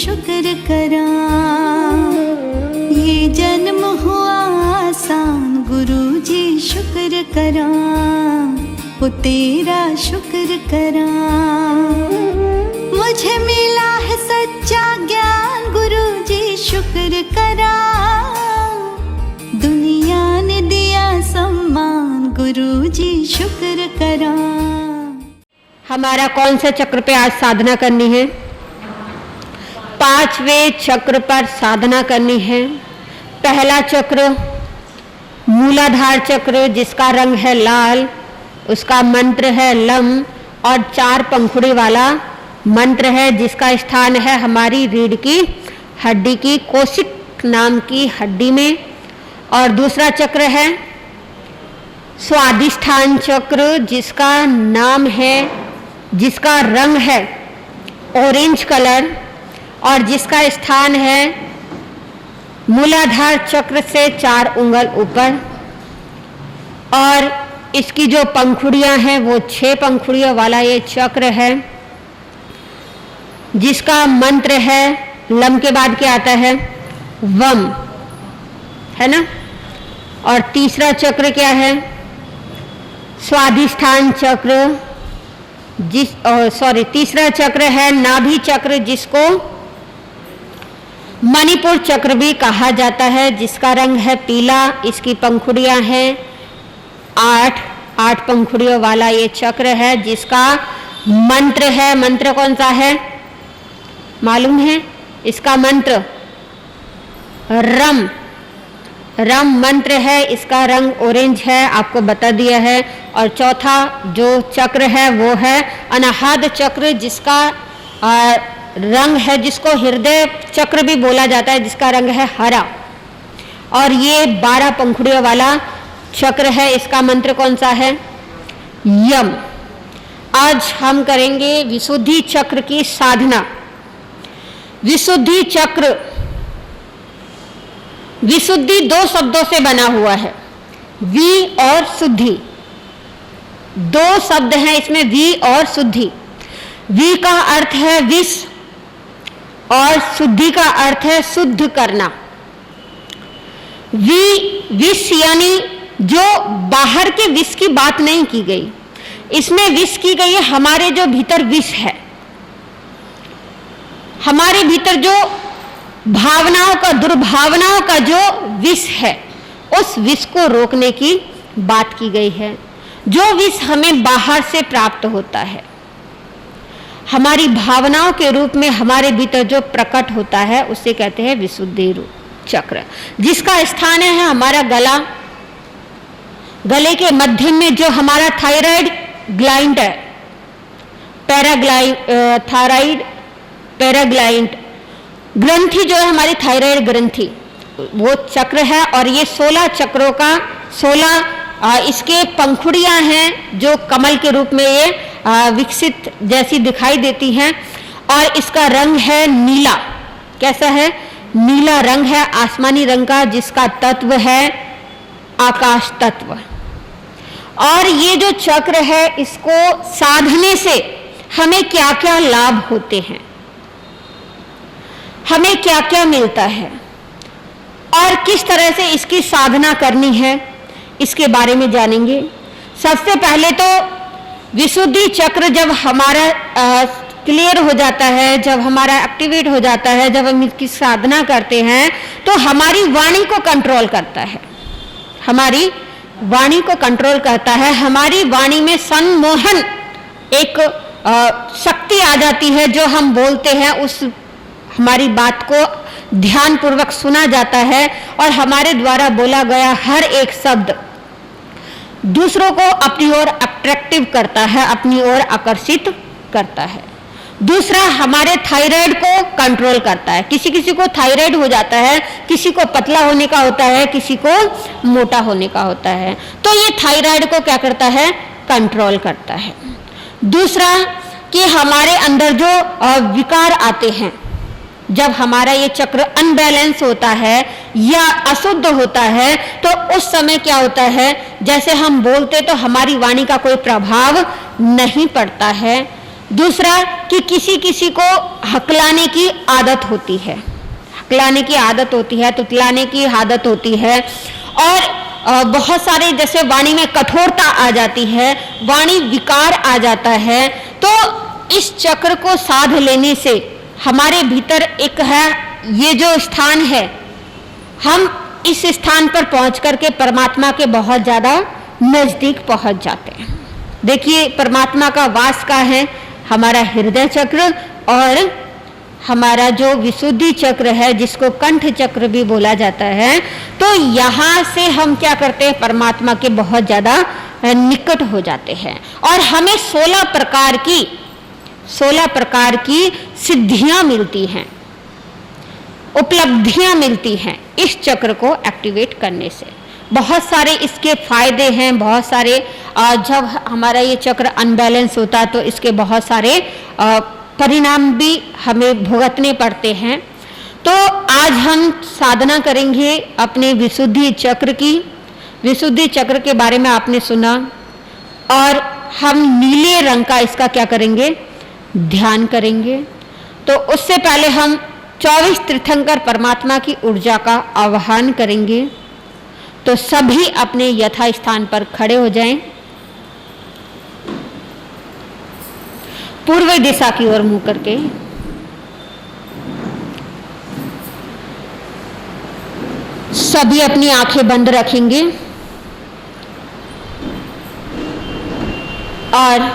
शुक्र करा, ये जन्म हुआ आसान गुरु जी शुक्र करा, वो तेरा शुक्र करा। मुझे मिला है सच्चा ज्ञान गुरु जी शुक्र करा, दुनिया ने दिया सम्मान गुरु जी शुक्र करा। हमारा कौन सा चक्र पे आज साधना करनी है? 5वें चक्र पर साधना करनी है। पहला चक्र मूलाधार चक्र, जिसका रंग है लाल, उसका मंत्र है लम और 4 पंखुड़ी वाला मंत्र है, जिसका स्थान है हमारी रीढ़ की हड्डी की कोशिक नाम की हड्डी में। और दूसरा चक्र है स्वादिष्ठान चक्र, जिसका नाम है, जिसका रंग है ऑरेंज कलर और जिसका स्थान है मूलाधार चक्र से 4 उंगल ऊपर। और इसकी जो पंखुड़ियां हैं वो 6 पंखुड़ियों वाला ये चक्र है, जिसका मंत्र है लम के बाद क्या आता है? वम, है ना। और तीसरा चक्र क्या है? स्वादिष्ठान चक्र, तीसरा चक्र है नाभि चक्र, जिसको मणिपुर चक्र भी कहा जाता है, जिसका रंग है पीला। इसकी पंखुड़ियां हैं 8 पंखुड़ियों वाला ये चक्र है, जिसका मंत्र है, मंत्र कौन सा है मालूम है? इसका मंत्र रम मंत्र है, इसका रंग ऑरेंज है, आपको बता दिया है। और चौथा जो चक्र है वो है अनाहत चक्र, जिसका रंग है, जिसको हृदय चक्र भी बोला जाता है, जिसका रंग है हरा। और ये 12 पंखुड़ियों वाला चक्र है, इसका मंत्र कौन सा है? यम। आज हम करेंगे विशुद्धि चक्र की साधना। विशुद्धि चक्र, विशुद्धि 2 शब्दों से बना हुआ है, वी और शुद्धि। 2 शब्द हैं इसमें, वी और शुद्धि। वी का अर्थ है विष और शुद्धि का अर्थ है शुद्ध करना। विष यानी जो बाहर के विष की बात नहीं की गई, इसमें विष की गई है हमारे जो भीतर विष है, हमारे भीतर जो भावनाओं का, दुर्भावनाओं का जो विष है, उस विष को रोकने की बात की गई है। जो विष हमें बाहर से प्राप्त होता है, हमारी भावनाओं के रूप में हमारे भीतर जो प्रकट होता है, उसे कहते हैं विशुद्धि रूप चक्र, जिसका स्थान है हमारा गला। गले के मध्य में जो हमारा थायराइड ग्लैंड है, पैराग्लैंड ग्रंथि जो है हमारी थायराइड ग्रंथि, वो चक्र है। और ये 16 चक्रों का 16 इसके पंखुड़ियां हैं, जो कमल के रूप में ये विकसित जैसी दिखाई देती हैं। और इसका रंग है नीला। कैसा है? नीला रंग है, आसमानी रंग का, जिसका तत्व है आकाश तत्व। और ये जो चक्र है, इसको साधने से हमें क्या क्या लाभ होते हैं, हमें क्या क्या मिलता है और किस तरह से इसकी साधना करनी है, इसके बारे में जानेंगे। सबसे पहले तो विशुद्धि चक्र जब हमारा क्लियर हो जाता है, जब हमारा एक्टिवेट हो जाता है, जब हम इसकी साधना करते हैं, तो हमारी वाणी को कंट्रोल करता है, हमारी वाणी को कंट्रोल करता है। हमारी वाणी में सम्मोहन एक शक्ति आ जाती है, जो हम बोलते हैं उस हमारी बात को ध्यान पूर्वक सुना जाता है और हमारे द्वारा बोला गया हर एक शब्द दूसरों को अपनी ओर अट्रैक्टिव करता है, अपनी ओर आकर्षित करता है। दूसरा, हमारे थायराइड को कंट्रोल करता है। किसी किसी को थायराइड हो जाता है, किसी को पतला होने का होता है, किसी को मोटा होने का होता है, तो ये थायराइड को क्या करता है? कंट्रोल करता है। दूसरा कि हमारे अंदर जो विकार आते हैं, जब हमारा ये चक्र अनबैलेंस होता है या अशुद्ध होता है, तो उस समय क्या होता है, जैसे हम बोलते तो हमारी वाणी का कोई प्रभाव नहीं पड़ता है। दूसरा कि किसी किसी को हकलाने की आदत होती है, हकलाने की आदत होती है, तुतलाने की आदत होती है, और बहुत सारे जैसे वाणी में कठोरता आ जाती है, वाणी विकार आ जाता है। तो इस चक्र को साध लेने से हमारे भीतर एक है, ये जो स्थान है, हम इस स्थान पर पहुंच करके परमात्मा के बहुत ज्यादा नजदीक पहुंच जाते हैं। देखिए, परमात्मा का वास का है हमारा हृदय चक्र, और हमारा जो विशुद्धि चक्र है जिसको कंठ चक्र भी बोला जाता है। तो यहाँ से हम क्या करते हैं, परमात्मा के बहुत ज्यादा निकट हो जाते हैं, और हमें 16 प्रकार की सिद्धियां मिलती हैं, उपलब्धियां मिलती हैं इस चक्र को एक्टिवेट करने से। बहुत सारे इसके फायदे हैं, बहुत सारे जब हमारा ये चक्र अनबैलेंस होता है तो इसके बहुत सारे परिणाम भी हमें भुगतने पड़ते हैं। तो आज हम साधना करेंगे अपने विशुद्धि चक्र की। विशुद्धि चक्र के बारे में आपने सुना, और हम नीले रंग का इसका क्या करेंगे, ध्यान करेंगे। तो उससे पहले हम 24 तीर्थंकर परमात्मा की ऊर्जा का आह्वान करेंगे। तो सभी अपने यथा स्थान पर खड़े हो जाएं, पूर्व दिशा की ओर मुंह करके। सभी अपनी आंखें बंद रखेंगे और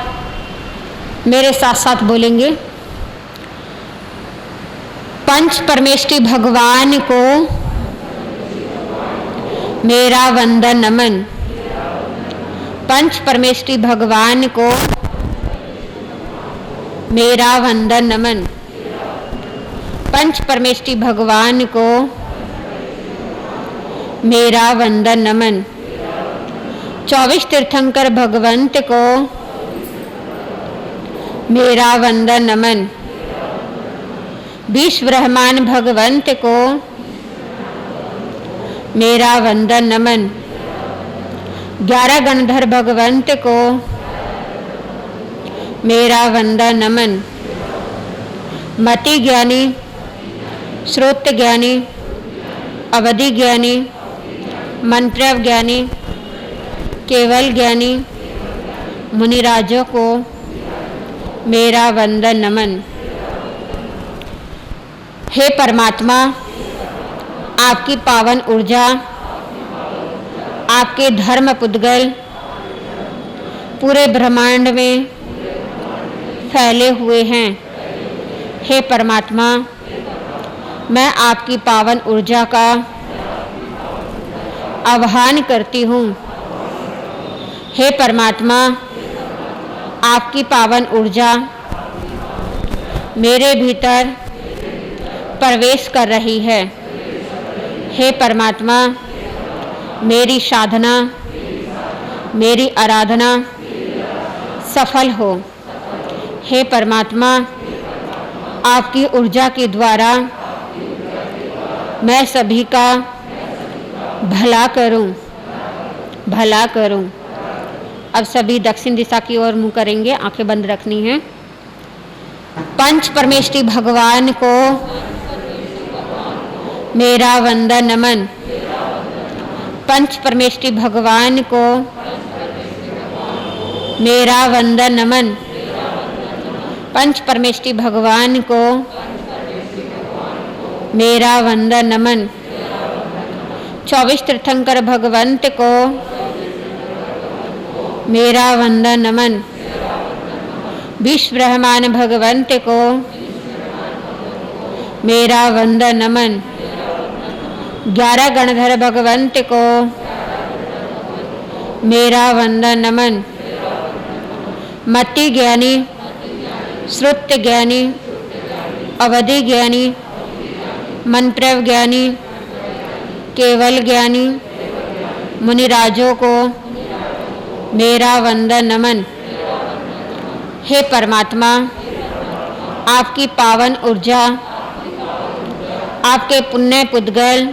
मेरे साथ साथ बोलेंगे, पंच परमेष्टि भगवान को मेरा वंदन नमन। पंच परमेष्टि भगवान को मेरा वंदन नमन। पंच परमेष्टि भगवान को मेरा वंदन नमन। 24 तीर्थंकर भगवंत को मेरा वंदन नमन। 20 ब्रह्मांड भगवंत को मेरा वंदन नमन। 11 गणधर भगवंत को मेरा वंदन नमन। मति ज्ञानी, श्रोत ज्ञानी, अवधि ज्ञानी, मंत्र ज्ञानी, केवल ज्ञानी, मुनिराजों को मेरा वंदन नमन। हे परमात्मा, आपकी पावन ऊर्जा आपके धर्म पुद्गल पूरे ब्रह्मांड में फैले हुए हैं। हे परमात्मा, मैं आपकी पावन ऊर्जा का आह्वान करती हूँ। हे परमात्मा, आपकी पावन ऊर्जा मेरे भीतर प्रवेश कर रही है। हे परमात्मा, मेरी साधना, मेरी आराधना सफल हो। हे परमात्मा, आपकी ऊर्जा के द्वारा मैं सभी का भला करूं, भला करूं। अब सभी दक्षिण दिशा की ओर मुंह करेंगे, आंखें बंद रखनी है। पंच परमेष्टि भगवान को मेरा वंदन नमन। पंच परमेष्टि भगवान को मेरा वंदन नमन। पंच परमेष्टि भगवान को मेरा वंदन नमन। 24 तीर्थंकर भगवंत को मेरा वंदन नमन। 20 ब्रह्मांड भगवंत को मेरा वंदन नमन। 11 गणधर भगवंत को मेरा वंदन नमन। मति ज्ञानी, श्रुत ज्ञानी, अवधि ज्ञानी, मंत्र ज्ञानी, केवल ज्ञानी, मुनिराजों को मेरा वंदन नमन। हे परमात्मा, आपकी पावन ऊर्जा आपके पुण्य पुद्गल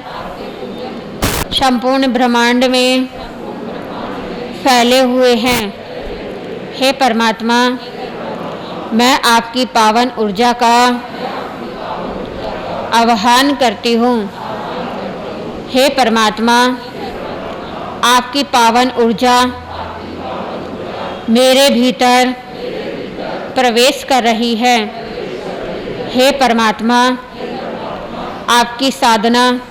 संपूर्ण ब्रह्मांड में फैले हुए हैं। हे परमात्मा, मैं आपकी पावन ऊर्जा का आह्वान करती हूँ। हे परमात्मा, आपकी पावन ऊर्जा मेरे भीतर प्रवेश कर रही है। हे परमात्मा, आपकी साधना,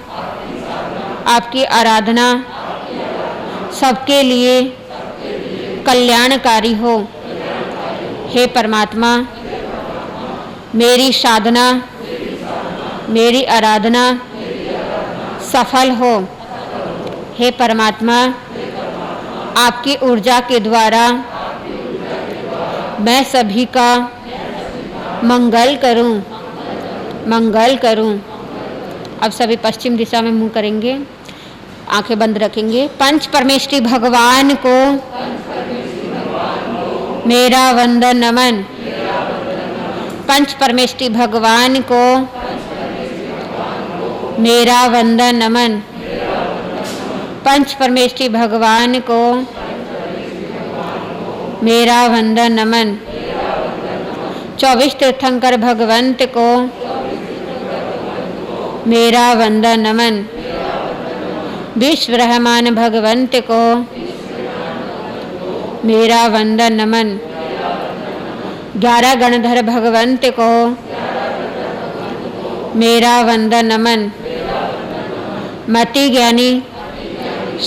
आपकी आराधना सबके लिए कल्याणकारी हो। हे परमात्मा, मेरी साधना, मेरी आराधना सफल हो। हे परमात्मा, आपकी ऊर्जा के द्वारा मैं सभी का मंगल करूं, मंगल करूं। अब सभी पश्चिम दिशा में मुंह करेंगे, आंखें बंद रखेंगे। पंच परमेष्ठी भगवान को मेरा वंदन नमन। पंच परमेष्ठी भगवान को मेरा वंदन नमन। पंच परमेष्ठी भगवान को मेरा वंदन नमन। 24 तीर्थंकर भगवंत को मेरा वंदन नमन। विश्व रहमान भगवंत को मेरा वंदन नमन। 11 गणधर भगवंत को मेरा वंदन नमन। मति ज्ञानी,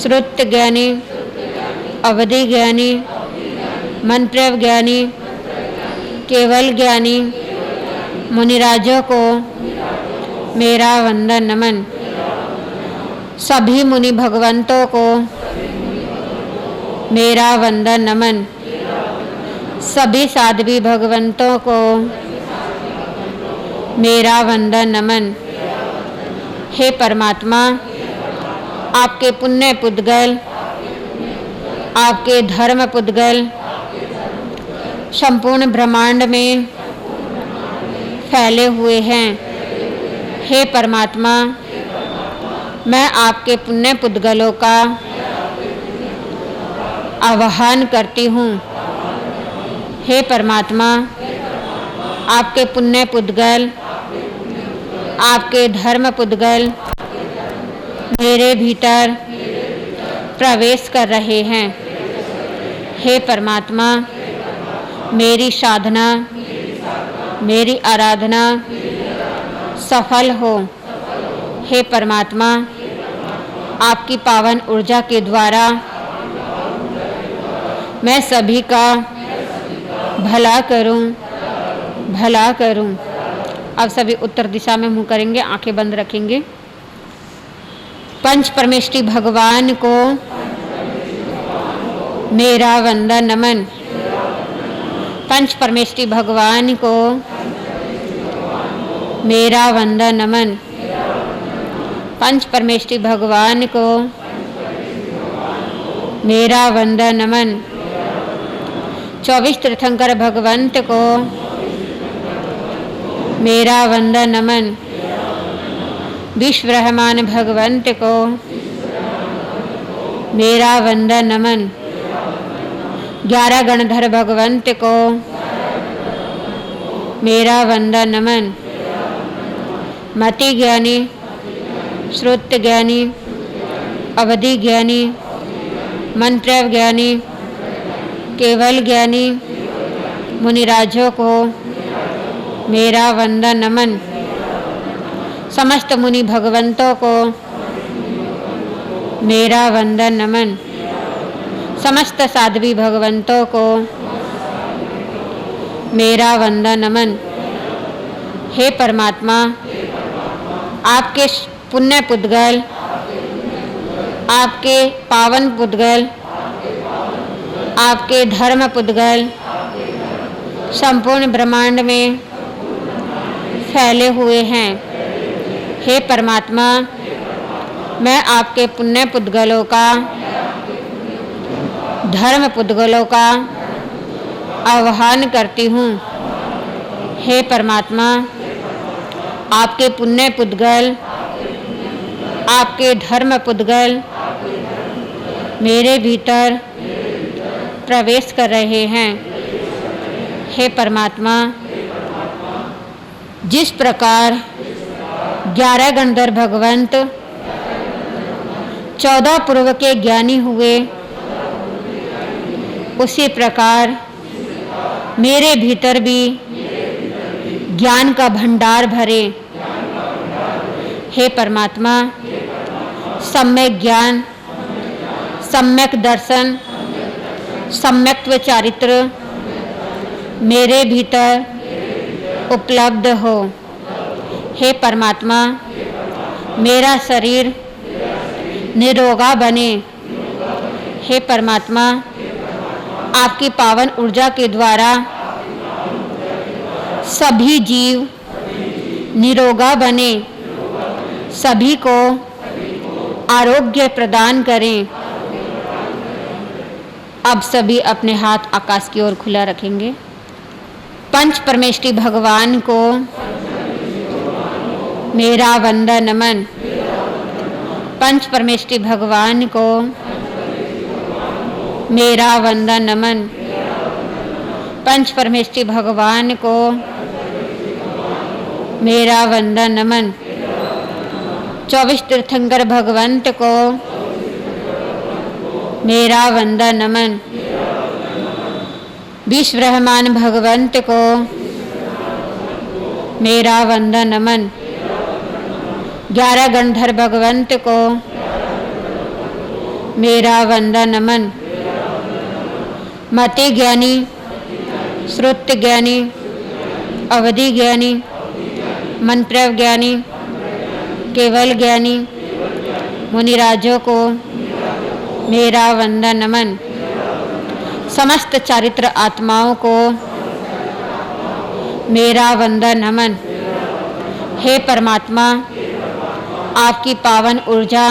श्रुत ज्ञानी, अवधि ज्ञानी, मंत्र ज्ञानी, केवल ज्ञानी मुनिराजों को मेरा वंदन नमन। सभी मुनि भगवंतों को मेरा वंदन नमन। सभी साध्वी भगवंतों को मेरा वंदन नमन। हे परमात्मा, आपके पुण्य पुद्गल, आपके धर्म पुद्गल संपूर्ण ब्रह्मांड में फैले हुए हैं। हे परमात्मा, मैं आपके पुण्य पुद्गलों का आह्वान करती हूँ। हे परमात्मा, आपके पुण्य पुद्गल, आपके धर्म पुद्गल मेरे भीतर प्रवेश कर रहे हैं। हे परमात्मा, मेरी साधना, मेरी आराधना सफल हो। हे परमात्मा, आपकी पावन ऊर्जा के द्वारा मैं सभी का भला करूं, भला करूं। अब सभी उत्तर दिशा में मुंह करेंगे, आंखें बंद रखेंगे। पंच परमेष्ठी भगवान को मेरा वंदन नमन। पंच परमेष्ठी भगवान को मेरा वंदन नमन। पंच परमेष्ठी भगवान को मेरा वंदन नमन। 24 तीर्थंकर भगवंत को मेरा वंदन नमन। विश्व रहमान भगवंत को मेरा वंदन नमन। 11 गणधर भगवंत को मेरा वंदन नमन। मति ज्ञानी, श्रुत ज्ञानी, अवधि ज्ञानी, मंत्र ज्ञानी, केवल ज्ञानी मुनिराजों को मेरा वंदन नमन। समस्त मुनि भगवंतों को मेरा वंदन नमन। समस्त साध्वी भगवंतों को मेरा वंदन नमन। हे परमात्मा, आपके पुण्य पुद्गल, आपके पावन पुद्गल, आपके धर्म पुद्गल संपूर्ण ब्रह्मांड में फैले हुए हैं। हे परमात्मा, मैं आपके पुण्य पुद्गलों का, धर्म पुद्गलों का आह्वान करती हूँ। हे परमात्मा, आपके पुण्य पुद्गल, आपके धर्म पुद्गल मेरे भीतर प्रवेश कर रहे हैं। हे परमात्मा, जिस प्रकार 11 गणधर भगवंत 14 पूर्व के ज्ञानी हुए, उसी प्रकार मेरे भीतर भी ज्ञान का भंडार भरे। हे परमात्मा, सम्यक ज्ञान, सम्यक दर्शन, सम्यक्त्व चारित्र मेरे भीतर उपलब्ध हो। हे परमात्मा, मेरा शरीर निरोगा बने। हे परमात्मा, आपकी पावन ऊर्जा के द्वारा सभी जीव निरोगा बने, सभी को आरोग्य प्रदान करें। अब सभी अपने हाथ आकाश की ओर खुला रखेंगे। पंच परमेष्ठी भगवान को मेरा वंदन नमन। पंच परमेष्ठी भगवान को मेरा वंदन नमन। पंच परमेष्ठी भगवान को मेरा वंदन नमन। 24 तीर्थंकर भगवंत को मेरा वंदन नमन। 20 ब्रह्मांड भगवंत को मेरा वंदन नमन। 11 गणधर भगवंत को मेरा वंदन नमन। मति ज्ञानी, श्रुत ज्ञानी, अवधि ज्ञानी, मंत्र ज्ञानी, केवल ज्ञानी मुनिराजों को मेरा वंदन नमन। समस्त चारित्र आत्माओं को मेरा वंदन नमन। हे परमात्मा, आपकी पावन ऊर्जा,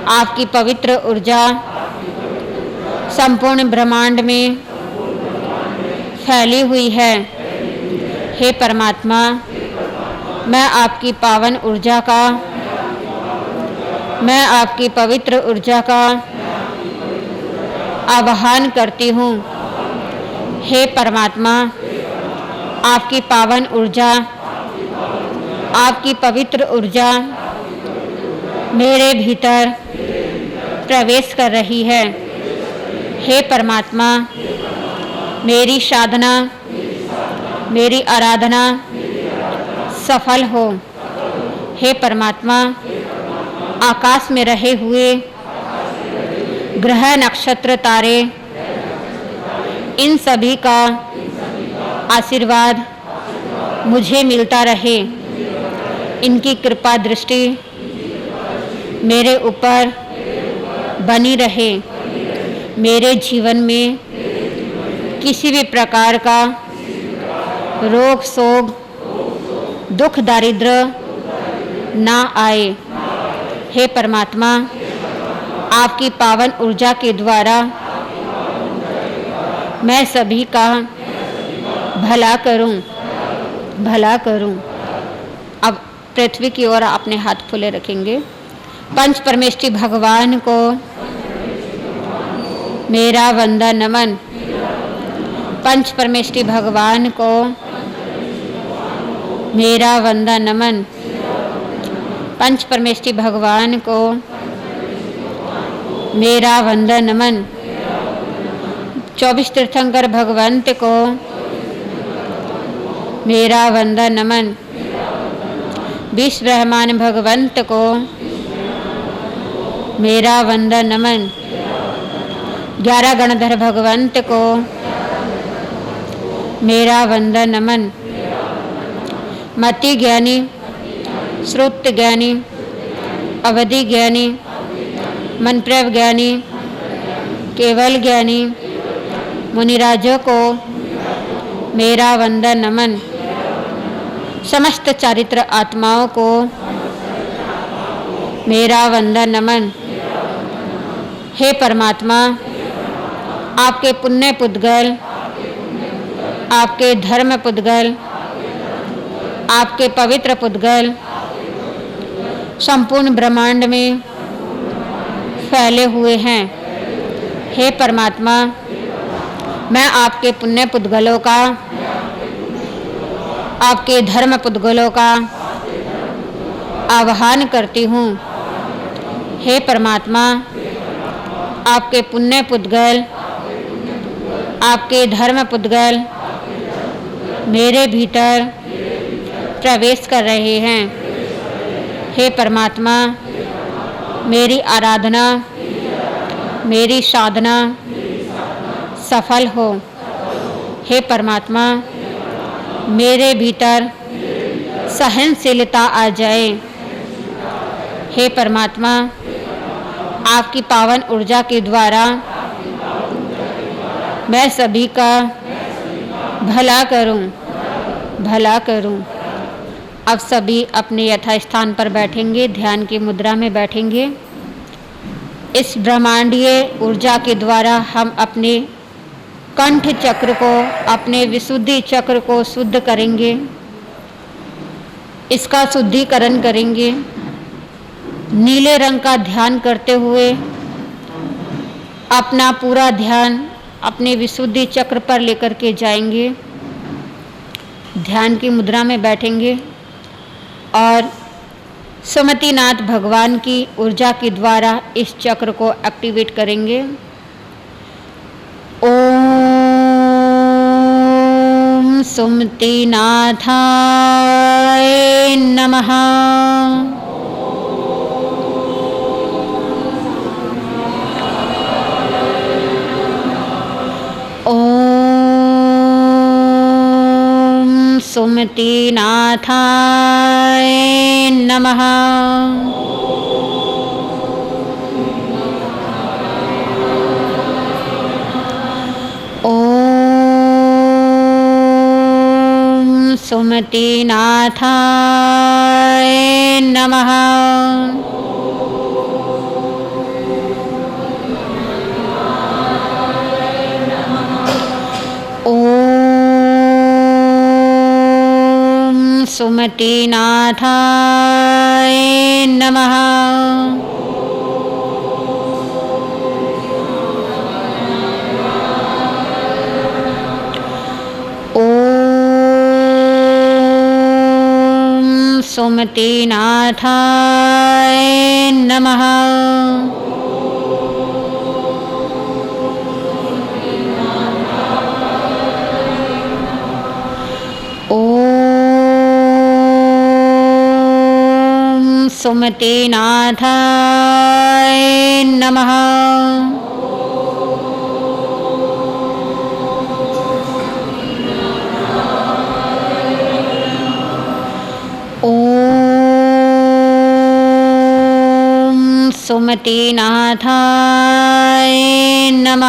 आपकी पवित्र ऊर्जा संपूर्ण ब्रह्मांड में फैली हुई है। हे परमात्मा, मैं आपकी पावन ऊर्जा का, मैं आपकी पवित्र ऊर्जा का आवाहन करती हूँ। हे परमात्मा, आपकी पावन ऊर्जा, आपकी पवित्र ऊर्जा मेरे भीतर प्रवेश कर रही है। हे परमात्मा, मेरी साधना, मेरी आराधना सफल हो। हे परमात्मा, आकाश में रहे हुए ग्रह नक्षत्र तारे, इन सभी का आशीर्वाद मुझे मिलता रहे। इनकी कृपा दृष्टि मेरे ऊपर बनी रहे। मेरे जीवन में किसी भी प्रकार का रोग शोक, दुख दारिद्र्य ना आए। हे परमात्मा, आपकी पावन ऊर्जा के द्वारा मैं सभी का भला करूं, भला करूं। अब पृथ्वी की ओर अपने हाथ फुले रखेंगे। पंच परमेष्ठी भगवान को मेरा वंदन नमन। पंच परमेष्ठी भगवान को मेरा वंदन नमन। पंच परमेष्ठी भगवान को मेरा वंदन नमन। 24 तीर्थंकर भगवंत को मेरा वंदन नमन। 20 ब्रह्मांड भगवंत को मेरा वंदन नमन। 11 गणधर भगवंत को मेरा वंदन नमन। मति ज्ञानी, श्रुत ज्ञानी, अवधि ज्ञानी, मंत्र ज्ञानी, केवल ज्ञानी मुनिराजों को मेरा वंदन नमन। समस्त चारित्र आत्माओं को मेरा वंदन नमन। हे परमात्मा, आपके पुण्य पुद्गल, आपके धर्म पुद्गल, आपके पवित्र पुद्गल संपूर्ण ब्रह्मांड में फैले हुए हैं। हे परमात्मा, मैं आपके पुण्य पुद्गलों का, आपके धर्म पुद्गलों का आह्वान करती हूँ। हे परमात्मा, आपके पुण्य पुद्गल, आपके धर्म पुद्गल मेरे भीतर प्रवेश कर रहे हैं। हे परमात्मा, मेरी आराधना, मेरी साधना सफल हो। हे परमात्मा, मेरे भीतर सहनशीलता आ जाए। हे परमात्मा, आपकी पावन ऊर्जा के द्वारा मैं सभी का भला करूं, भला करूं। अब सभी अपने यथास्थान पर बैठेंगे, ध्यान की मुद्रा में बैठेंगे। इस ब्रह्मांडीय ऊर्जा के द्वारा हम अपने कंठ चक्र को, अपने विशुद्धि चक्र को शुद्ध करेंगे, इसका शुद्धिकरण करेंगे। नीले रंग का ध्यान करते हुए अपना पूरा ध्यान अपने विशुद्धि चक्र पर लेकर के जाएंगे। ध्यान की मुद्रा में बैठेंगे और सुमतिनाथ भगवान की ऊर्जा के द्वारा इस चक्र को एक्टिवेट करेंगे। ओम सुमतिनाथाय नमः। सुमतिनाथाय नमः। ओम सुमतिनाथाय नमः। सुमतिनाथाय नमः। ओम सुमतिनाथाय नमः। सुमतिनाथाय नमः। ओम सुमतिनाथाय नमः।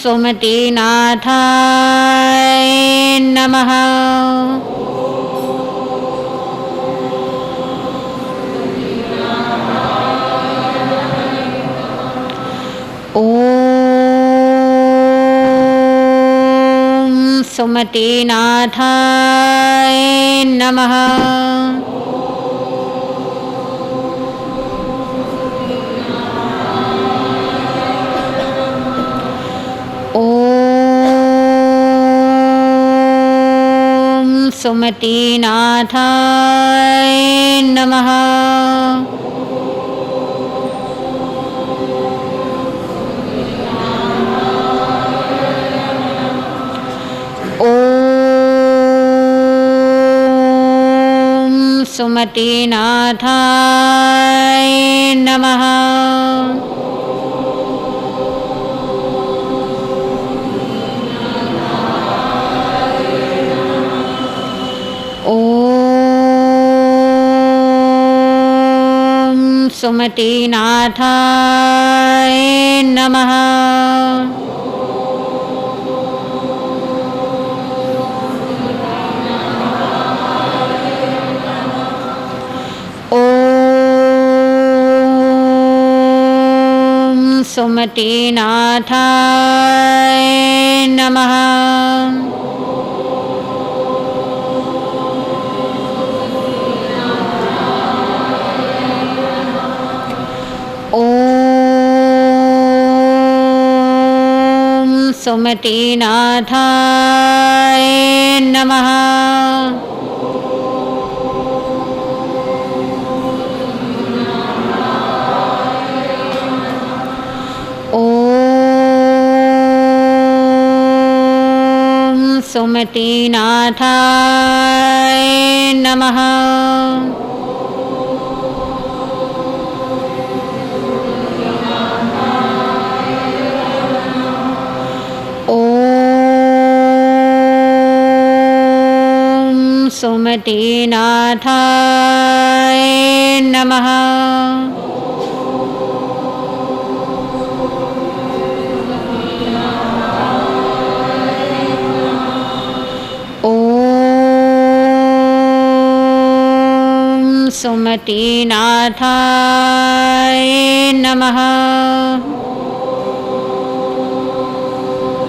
सुमतिनाथाय नमः। ओम सुमतिनाथाय नमः। सुमतिनाथाय नमः। ओम सुमतिनाथाय नमः। सुमतिनाथाय नमः। ओम सुमतिनाथाय नमः। सुमतिनाथाय नमः। ओम सुमतिनाथाय नमः। सुमतिनाथाय नमः। ओम सुमतिनाथाय नमः। सुमतिनाथाय नमः।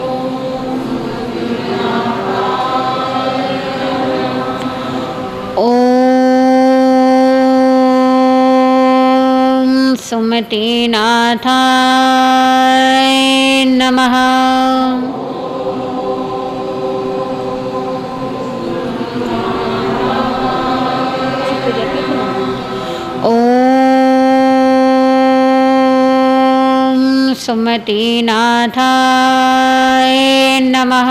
ओम सुमतिनाथाय नमः। सुमतिनाथाय नमः।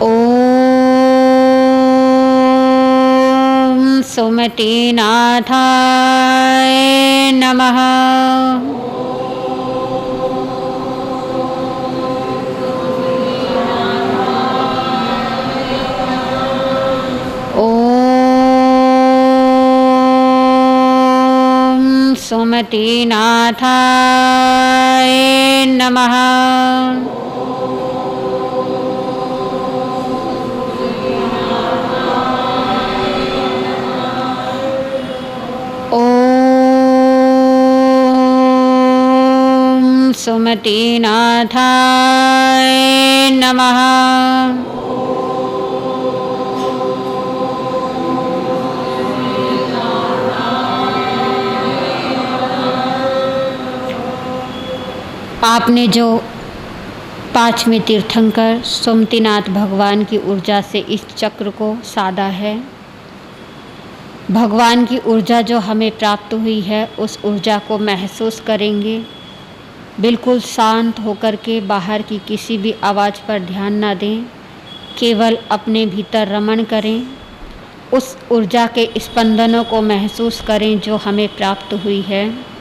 ओम सुमतिनाथाय नमः। सुमतिनाथाय नमः। आपने जो पांचवें तीर्थंकर सुमतिनाथ भगवान की ऊर्जा से इस चक्र को साधा है, भगवान की ऊर्जा जो हमें प्राप्त हुई है उस ऊर्जा को महसूस करेंगे। बिल्कुल शांत होकर के बाहर की किसी भी आवाज़ पर ध्यान ना दें, केवल अपने भीतर रमण करें, उस ऊर्जा के स्पंदनों को महसूस करें जो हमें प्राप्त हुई है।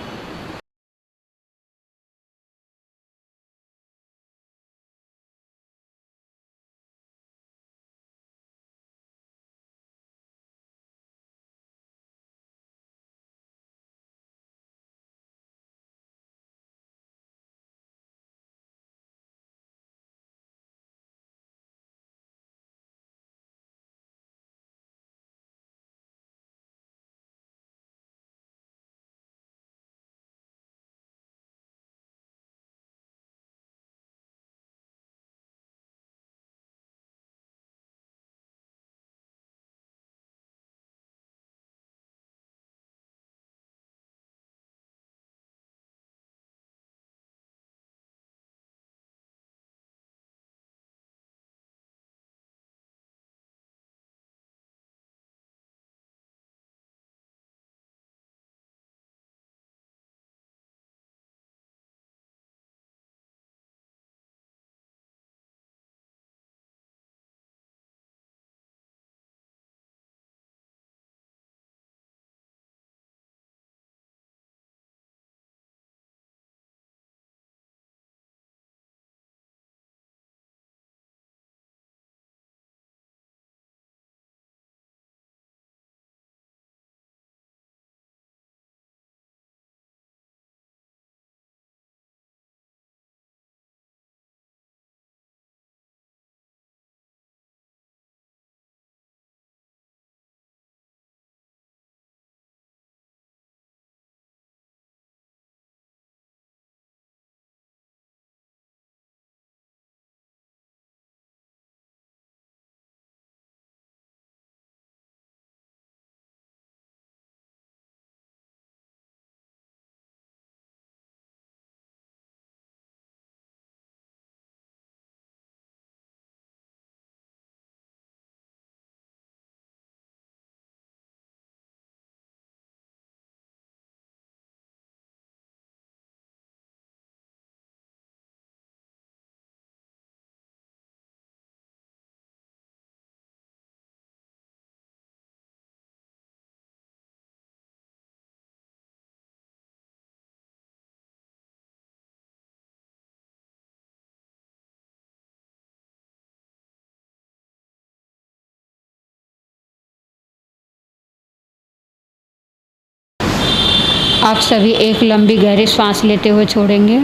आप सभी एक लंबी गहरी सांस लेते हुए छोड़ेंगे।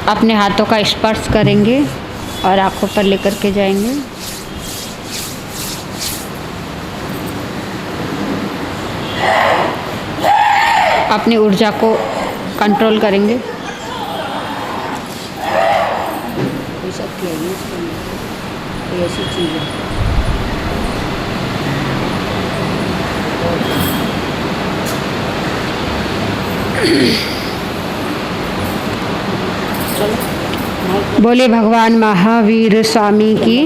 अपने हाथों का स्पर्श करेंगे और आंखों पर लेकर के जाएंगे। अपनी ऊर्जा को कंट्रोल करेंगे। ऐसी चीज़ है। बोले भगवान महावीर स्वामी की।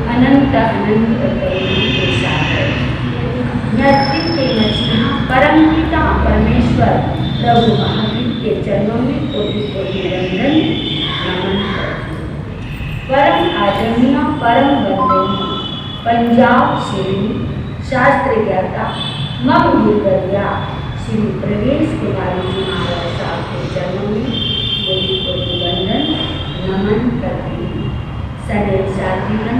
अनंत अनंत के सागर नृत्य के नचना परम पिता परमेश्वर प्रभु महावीर के चरणों में कोटि कोटि वंदन नमन करती हूँ। परम आदरणीय परम वंदनीय पंजाब श्री शास्त्र ज्ञाता मम गुरुवर्या श्री प्रवेश कुमारी जी महाराज साहब के चरणों में कोटि कोटि वंदन नमन करती हूँ। सदैव साथीगण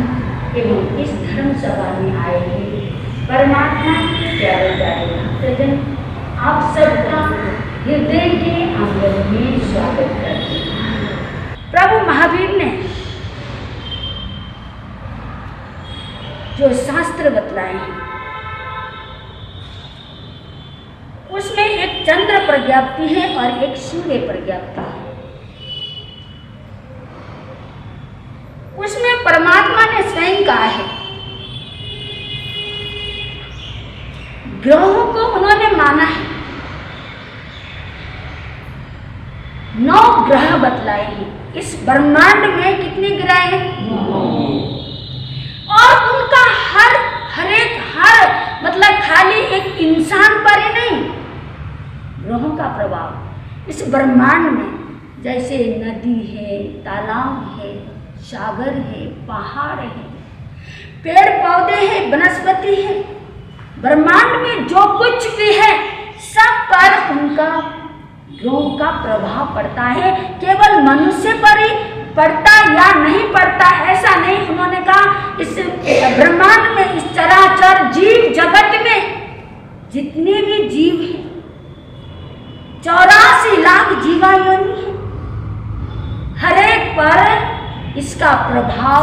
एवं इस धर्म सभा में आए हुए परमात्मा के प्यारे प्यारे भक्तजन, आप सबका हृदय के आंगन में स्वागत करते हैं। प्रभु महावीर ने जो शास्त्र बतलाए हैं उसमें एक चंद्र प्रज्ञप्ति है और एक सूर्य प्रज्ञप्ति है। उसमें परमात्मा ने स्वयं कहा है, ग्रहों को उन्होंने माना है, 9 ग्रह बतलाए हैं। इस ब्रह्मांड में कितने ग्रह हैं? 9। और उनका हर मतलब खाली एक इंसान पर ही नहीं, ग्रहों का प्रभाव इस ब्रह्मांड में जैसे नदी है, तालाब है, सागर है, पहाड़ है, पेड़ पौधे हैं, वनस्पति है, ब्रह्मांड में जो कुछ भी है सब पर उनका ग्रहों का प्रभाव पड़ता है। केवल मनुष्य पर ही पड़ता या नहीं पड़ता ऐसा नहीं। उन्होंने कहा इस ब्रह्मांड में, इस चराचर जीव जगत में जितने भी जीव हैं, 84 लाख जीवायोनि है, हर एक पर इसका प्रभाव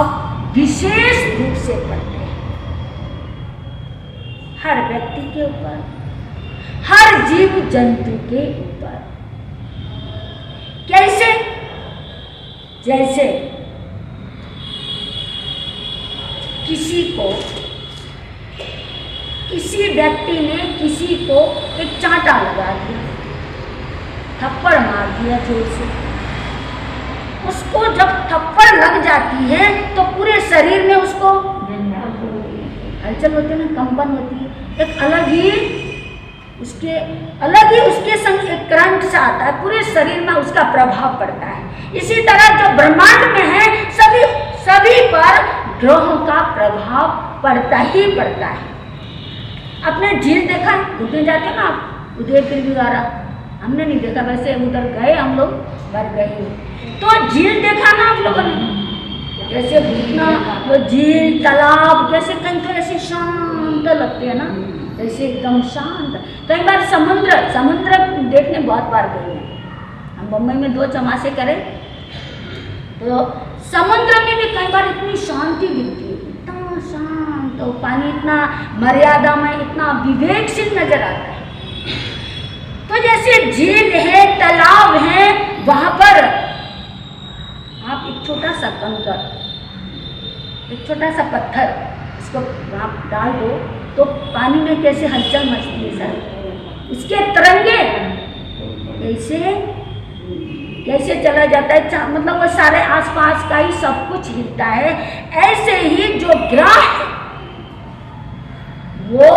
विशेष रूप से पड़ते हैं। हर व्यक्ति के ऊपर, हर जीव जंतु के ऊपर। कैसे? जैसे किसी व्यक्ति ने किसी को एक चांटा लगा दिया, थप्पड़ मार दिया जोर से। उसको जब थप्पड़ लग जाती है तो पूरे शरीर में उसको हलचल होती है ना, कंपन होती है, एक अलग ही उसके संग एक करंट सा आता है, पूरे शरीर में उसका प्रभाव पड़ता है। इसी तरह जो ब्रह्मांड में है सभी पर ग्रहों का प्रभाव पड़ता ही पड़ता है। आपने झील देखा, घूमने जाते ना आप उदयपुर बिगारा, हमने नहीं देखा, वैसे उधर गए हम लोग, बार गए तो झील देखा ना आप लोगों ने, जैसे घूमना वो झील तालाब जैसे कहीं तो ऐसे शांत लगते हैं ना, जैसे एकदम शांत। कई बार समुद्र देखने बहुत बार गए हैं हम, बम्बई में 2 चमासे करें तो समुद्र में भी कई बार इतनी शांति दिखती है, इतना शांत, तो पानी इतना मर्यादा में, इतना विवेकशील नजर आता है। तो जैसे झील है, तालाब है, वहां पर आप एक छोटा सा कंकर, एक छोटा सा पत्थर इसको आप डाल दो तो पानी में कैसे हलचल मचती है सर, उसके तरंगे कैसे चला जाता है, मतलब वो सारे आसपास का ही सब कुछ हिलता है। ऐसे ही जो ग्रह वो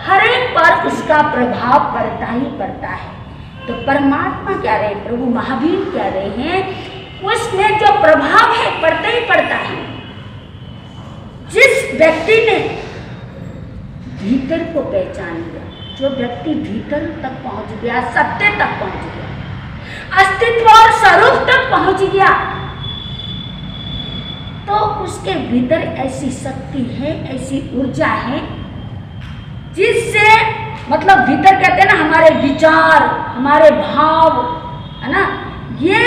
हर एक पर उसका प्रभाव पड़ता ही पड़ता है। तो परमात्मा कह रहे हैं, प्रभु महावीर कह रहे हैं, उसमें जो प्रभाव है पड़ता ही पड़ता है। जिस व्यक्ति ने भीतर को पहचान लिया, जो व्यक्ति भीतर तक पहुंच गया, सत्य तक पहुंच गया, अस्तित्व और स्वरूप तक पहुंच गया, तो उसके भीतर ऐसी शक्ति है, ऐसी ऊर्जा है, जिससे मतलब भीतर कहते हैं ना, हमारे विचार, हमारे भाव, है ना, ये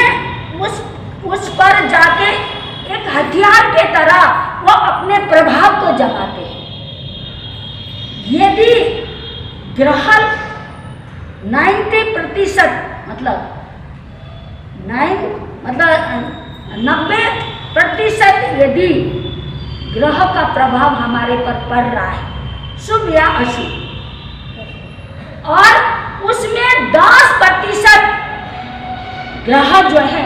उस पर जाके एक हथियार के तरह वो अपने प्रभाव को जमाते हैं। यदि ग्रह 90% मतलब 90% यदि ग्रह का प्रभाव हमारे पर पड़ रहा है, शुभ या अशुभ, और उसमें 10% ग्रह जो है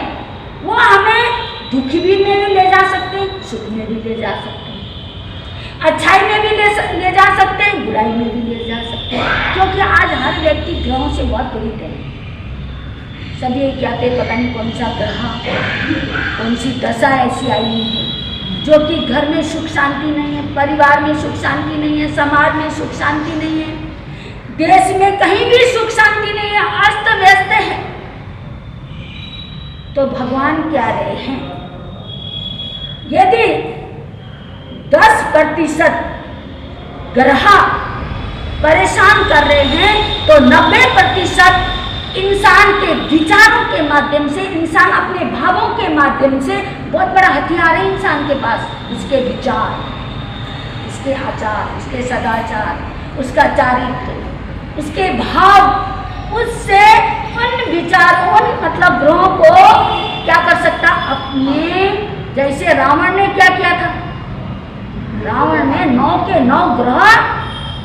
वो हमें दुखी भी में भी ले जा सकते हैं, सुख में भी ले जा सकते हैं, अच्छाई में भी ले जा सकते हैं, बुराई में भी ले जा सकते हैं। क्योंकि आज हर व्यक्ति ग्रहों से बहुत पीड़ित है। सभी ये कहते पता नहीं कौन सा ग्रह, कौन सी दशा ऐसी आई हुई है जो कि घर में सुख शांति नहीं है, परिवार में सुख शांति नहीं है, समाज में सुख शांति नहीं है, देश में कहीं भी सुख शांति नहीं है, अस्त व्यस्त है। तो भगवान कह रहे हैं, यदि 10% ग्रह परेशान कर रहे हैं, तो 90% इंसान के विचारों के माध्यम से, इंसान अपने भावों के माध्यम से, बहुत बड़ा हथियार है इंसान के पास, उसके विचार, उसके आचार, उसके सदाचार, उसका चारित्र, उसके भाव, उससे उन विचारों, उन मतलब ग्रहों को क्या कर सकता, अपने, जैसे रावण ने क्या किया था, रावण ने 9 के 9 ग्रह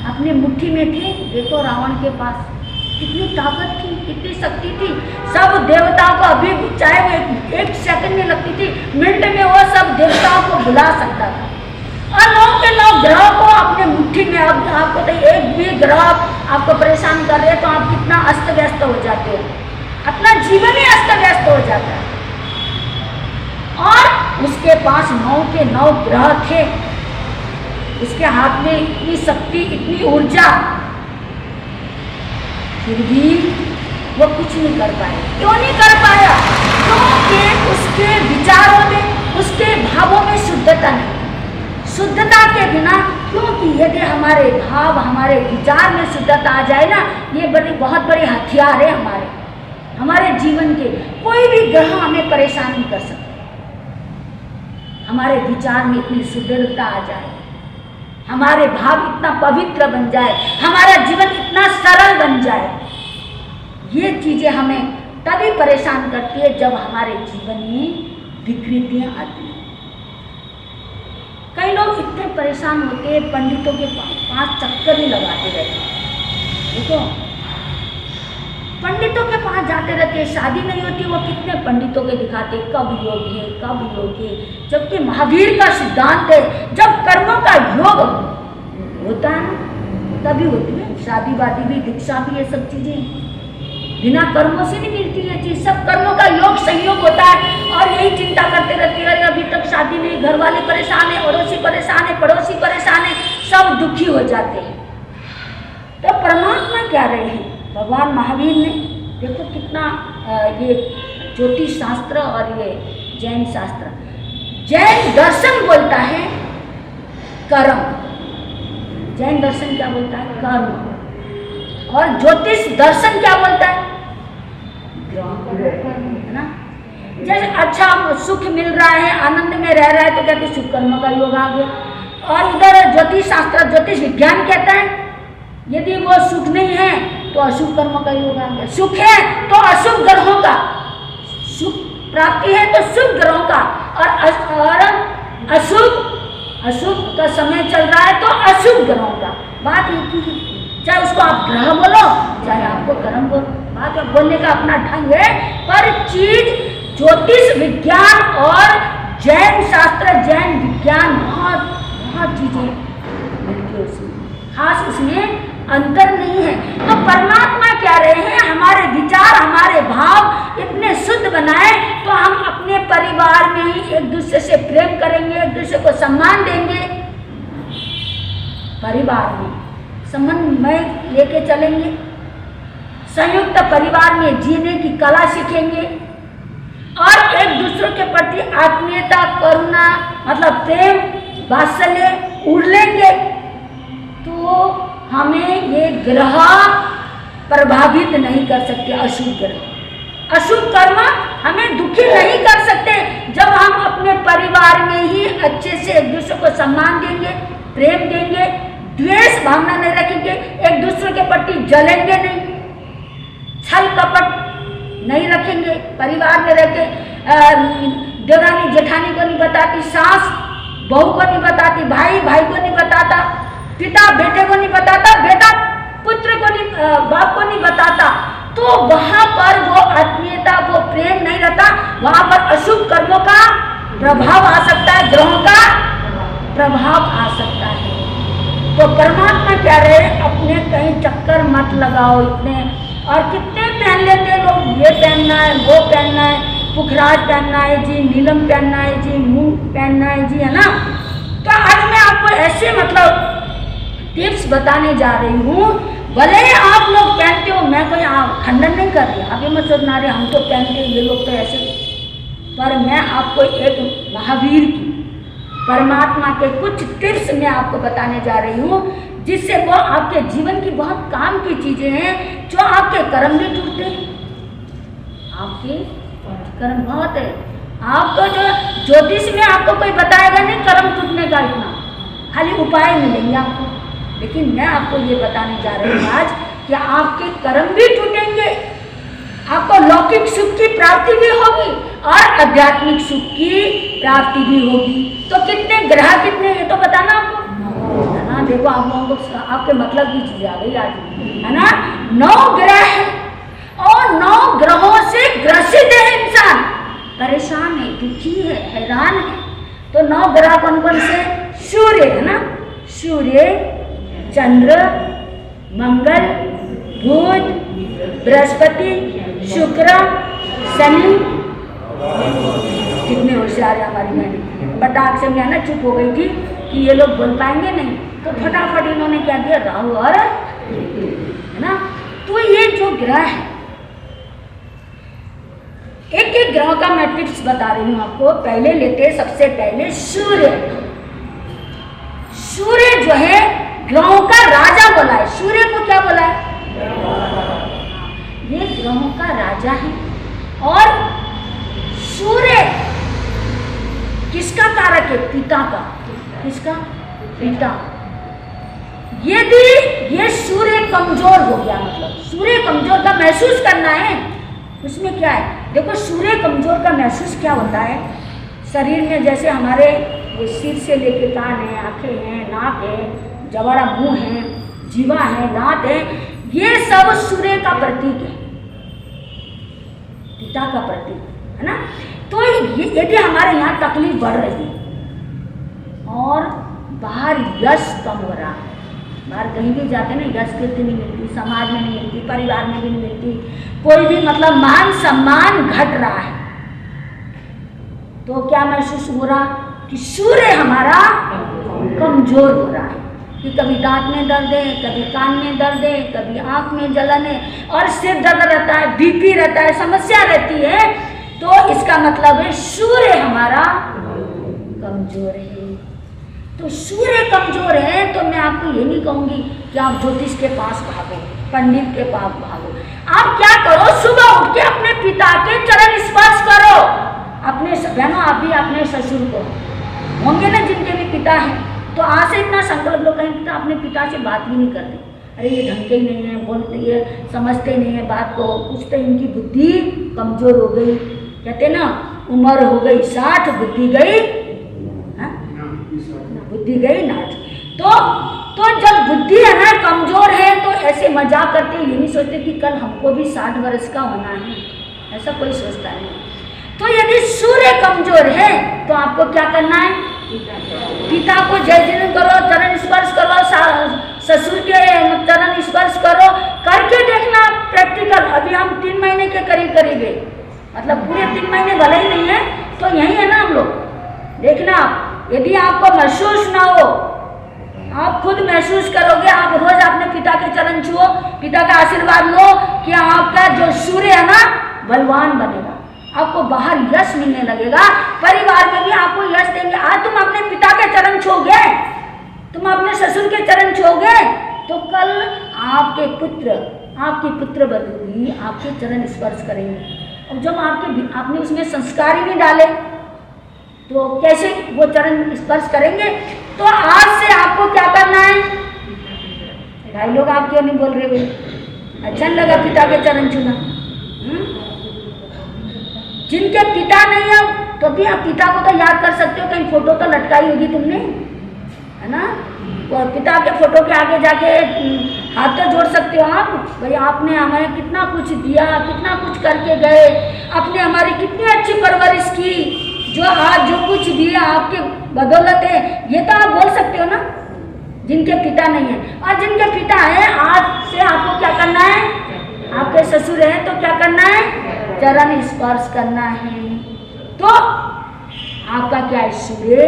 अपने मुट्ठी में थे। देखो रावण के पास कितनी ताकत थी, कितनी शक्ति थी, सब देवताओं को, अभी चाहे वो एक सेकंड में लगती थी, मिनट में वो सब देवताओं को बुला सकता था, और 9 के 9 ग्रह को अपने मुट्ठी में। अब आपको तो एक भी ग्रह आपको परेशान कर रहे तो आप कितना अस्त व्यस्त हो जाते हो, अपना जीवन ही अस्त व्यस्त हो जाता है। और उसके पास 9 के 9 ग्रह थे, उसके हाथ में इतनी शक्ति, इतनी ऊर्जा, फिर भी वो कुछ नहीं कर पाया। क्यों नहीं कर पाया? क्योंकि उसके विचारों में, उसके भावों में शुद्धता नहीं। शुद्धता के बिना, क्योंकि यदि हमारे भाव, हमारे विचार में शुद्धता आ जाए ना, ये बहुत बड़े हथियार है हमारे जीवन के। कोई भी ग्रह हमें परेशान नहीं कर सकता। हमारे विचार में इतनी शुद्धता आ जाए, हमारे भाव इतना पवित्र बन जाए, हमारा जीवन इतना सरल बन जाए, ये चीजें हमें तभी परेशान करती है जब हमारे जीवन में विकृतियां आती हैं। कई लोग इतने परेशान होते हैं, पंडितों के पास चक्कर ही लगाते रहते हैं। देखो, पंडितों के पास जाते रहते हैं, शादी नहीं होती, वो कितने पंडितों के दिखाते, कब योग है, कब योग है। जबकि महावीर का सिद्धांत है, जब कर्मों का योग होता है तभी होती है शादी वादी भी, दीक्षा भी, ये सब चीजें बिना कर्मों से नहीं मिलती है चीज। सब कर्मों का योग संयोग होता है, और यही चिंता करते रहते हैं, अरे अभी तक शादी नहीं, घर वाले परेशान है, अड़ोसी परेशान है, पड़ोसी परेशान है, सब दुखी हो जाते हैं। तो परमात्मा क्या रहे हैं, भगवान महावीर ने देखो कितना ये ज्योतिष शास्त्र और ये जैन शास्त्र, जैन दर्शन बोलता है कर्म, जैन दर्शन क्या बोलता है, कर्म, और ज्योतिष दर्शन क्या बोलता है, है ना। जैसे अच्छा सुख मिल रहा है, आनंद में रह रहा है, तो कहते सुख कर्म का योग आ गया। और उधर ज्योतिष शास्त्र, ज्योतिष विज्ञान कहता है यदि वो सुख नहीं है तो अशुभ कर्म का योग आ गया, सुख है तो अशुभ ग्रहों का, सुख प्राप्ति है तो शुभ ग्रहों का, और अशुभ का समय चल रहा है तो अशुभ ग्रहों का। बात एक ही है, चाहे उसको आप ग्रह बोलो, चाहे आपको कर्म बोलो, बात बोलने का अपना ढंग है। पर चीज ज्योतिष विज्ञान और जैन शास्त्र, जैन विज्ञान, बहुत बहुत चीजें मिलती है उसमें। खास उसमें अंतर नहीं है। तो परमात्मा क्या रहे हैं, हमारे विचार हमारे भाव इतने शुद्ध बनाए तो हम अपने परिवार में ही एक दूसरे से प्रेम करेंगे, एक दूसरे को सम्मान देंगे, परिवार में समन्वय लेके चलेंगे, संयुक्त परिवार में जीने की कला सीखेंगे और एक दूसरे के प्रति आत्मीयता, करुणा मतलब प्रेम, वात्सल्य उड़ेंगे तो हमें ये ग्रह प्रभावित नहीं कर सकते। अशुभ ग्रह, अशुभ कर्म हमें दुखी नहीं कर सकते जब हम अपने परिवार में ही अच्छे से एक दूसरे को सम्मान देंगे, प्रेम देंगे, द्वेष भावना नहीं रखेंगे, एक दूसरे के प्रति जलेंगे नहीं, छल कपट नहीं रखेंगे। परिवार में रहते देवरानी जेठानी को नहीं बताती, सास बहू को नहीं बताती, भाई भाई को नहीं बताता, पिता बेटे को नहीं बताता, बेटा पुत्र को नहीं, बाप को नहीं बताता, तो वहां पर वो आत्मीयता, वो प्रेम नहीं रहता, वहां पर अशुभ कर्मों का प्रभाव आ सकता है, ग्रहों का प्रभाव आ सकता है। तो परमात्मा क्या रहे, अपने कहीं चक्कर मत लगाओ इतने, और कितने पहन लेते लोग, ये पहनना है, वो पहनना है, पुखराज पहनना है जी, नीलम पहनना है जी, मूंग पहनना है जी, है ना। तो आज मैं आपको ऐसे मतलब टिप्स बताने जा रही हूँ, भले आप लोग पहनते हो, मैं कोई खंडन नहीं कर रही, आप ये मत सोचना रहे हम तो पहनते हैं, ये लोग तो ऐसे, पर मैं आपको एक महावीर की, परमात्मा के कुछ टिप्स मैं आपको बताने जा रही हूँ, जिससे वो आपके जीवन की बहुत काम की चीजें हैं, जो आपके कर्म भी टूटते हैं। आपके कर्म बहुत है, आपको जो ज्योतिष में आपको कोई बताएगा नहीं कर्म टूटने का, इतना खाली उपाय मिलेंगे आपको, लेकिन मैं आपको ये बताने जा रही हूँ आज कि आपके कर्म भी टूटेंगे, आपको लौकिक सुख की प्राप्ति भी होगी और आध्यात्मिक सुख की प्राप्ति भी होगी। तो कितने ग्रह कितने, ये तो बताना आपको, है ना। देखो आप लोगों को आपके मतलब की चीज आ गई आज, है ना। 9 ग्रह है और 9 ग्रहों से ग्रसित है इंसान, परेशान है, दुखी है, हैरान है। तो 9 ग्रह कौन कौन से, सूर्य है ना, सूर्य, चंद्र, मंगल, बुध, बृहस्पति, शुक्र, शनि। कितने होशियार है हमारी बहन, पटाख से मैं ना चुप हो गई थी कि ये लोग बोल पाएंगे नहीं, तो फटाफट इन्होंने क्या दिया, राहु और, है ना। तो ये जो ग्रह है, एक एक ग्रह का मैं टिप्स बता रही हूँ आपको। पहले लेते सबसे पहले सूर्य। सूर्य जो है ग्रहों का राजा बोला है, सूर्य को क्या बोला है, ये ग्रहों का राजा है। और सूर्य किसका कारक है, पिता का, किसका, पिता। यदि ये सूर्य कमजोर हो गया, मतलब सूर्य कमजोर का महसूस करना है, उसमें क्या है, देखो सूर्य कमजोर का महसूस क्या होता है, शरीर में जैसे हमारे सिर से लेके कान है, आंखें हैं, नाक है, जबड़ा मुंह है, जीवा है, दांत है, ये सब सूर्य का प्रतीक है, पिता का प्रतीक, है ना। तो यदि हमारे यहाँ तकलीफ बढ़ रही है और बाहर यश कम हो रहा है, बाहर कहीं भी जाते ना यश कीर्ति नहीं मिलती, समाज में नहीं मिलती, परिवार में भी नहीं मिलती, कोई भी मतलब मान सम्मान घट रहा है, तो क्या महसूस हो रहा कि सूर्य हमारा कमजोर हो रहा है, कि कभी दांत में दर्द है, कभी कान में दर्द है, कभी आंख में जलन है, और सिर दर्द रहता है, बीपी रहता है, समस्या रहती है, तो इसका मतलब है सूर्य हमारा कमजोर है। तो सूर्य कमजोर है तो मैं आपको ये नहीं कहूंगी कि आप ज्योतिष के पास भागो, पंडित के पास भागो। आप क्या करो, सुबह उठ के अपने पिता के चरण स्पर्श करो। अपने बहनों, आप भी अपने ससुर को होंगे ना जिनके भी पिता हैं, तो आज से इतना संकल्प लो, कहीं तो अपने पिता से बात भी नहीं करते, अरे ये ढंग के ही नहीं है, बोलते ये समझते नहीं है बात को, कुछ तो इनकी बुद्धि कमजोर हो गई, कहते ना उम्र हो गई 60, बुद्धि गई, बुद्धि गई नाट। तो जब बुद्धि है ना कमजोर है, तो ऐसे मजाक करते, ये नहीं सोचते कि कल हमको भी 60 वर्ष का होना है, ऐसा कोई सोचता नहीं। तो यदि सूर्य कमजोर है तो आपको क्या करना है, पिता को जय जय करो, चरण स्पर्श करो, ससुर के चरण स्पर्श करो, करके देखना प्रैक्टिकल। अभी हम 3 महीने के करीब है, मतलब पूरे 3 महीने भले ही नहीं है तो यही है ना हम लोग। देखना, यदि आपको महसूस ना हो, आप खुद महसूस करोगे, आप रोज अपने पिता के चरण छुओ, पिता का आशीर्वाद लो कि आपका जो सूर्य है ना बलवान बनेगा, आपको बाहर यश मिलने लगेगा, परिवार में भी आपको यश देंगे। आज तुम अपने पिता के चरण छूओगे, तुम अपने ससुर के चरण छूओगे, तो कल आपके पुत्र, आपकी पुत्र बधू आपके चरण स्पर्श करेंगे। और जब आपने उसमें संस्कार ही नहीं डाले तो कैसे वो चरण स्पर्श करेंगे? तो आज से आपको क्या करना है? भाई लोग आप क्यों नहीं बोल रहे भाई? अच्छा नहीं लगा पिता के चरण छूना? जिनके पिता नहीं है तो भी आप पिता को तो याद कर सकते हो, कहीं फोटो तो लटकाई होगी तुमने, है ना? और पिता के फोटो के आगे जाके हाथ तो जोड़ सकते हो आप, भाई आपने हमें कितना कुछ दिया, कितना कुछ करके गए, आपने हमारी कितनी अच्छी परवरिश की, जो आज जो कुछ दिया आपके बदौलत है, ये तो आप बोल सकते हो ना, जिनके पिता नहीं है। और जिनके पिता है, आज से आपको क्या करना है? आपके ससुर है तो क्या करना है? चरण स्पर्श करना है। तो आपका क्या है? सूर्य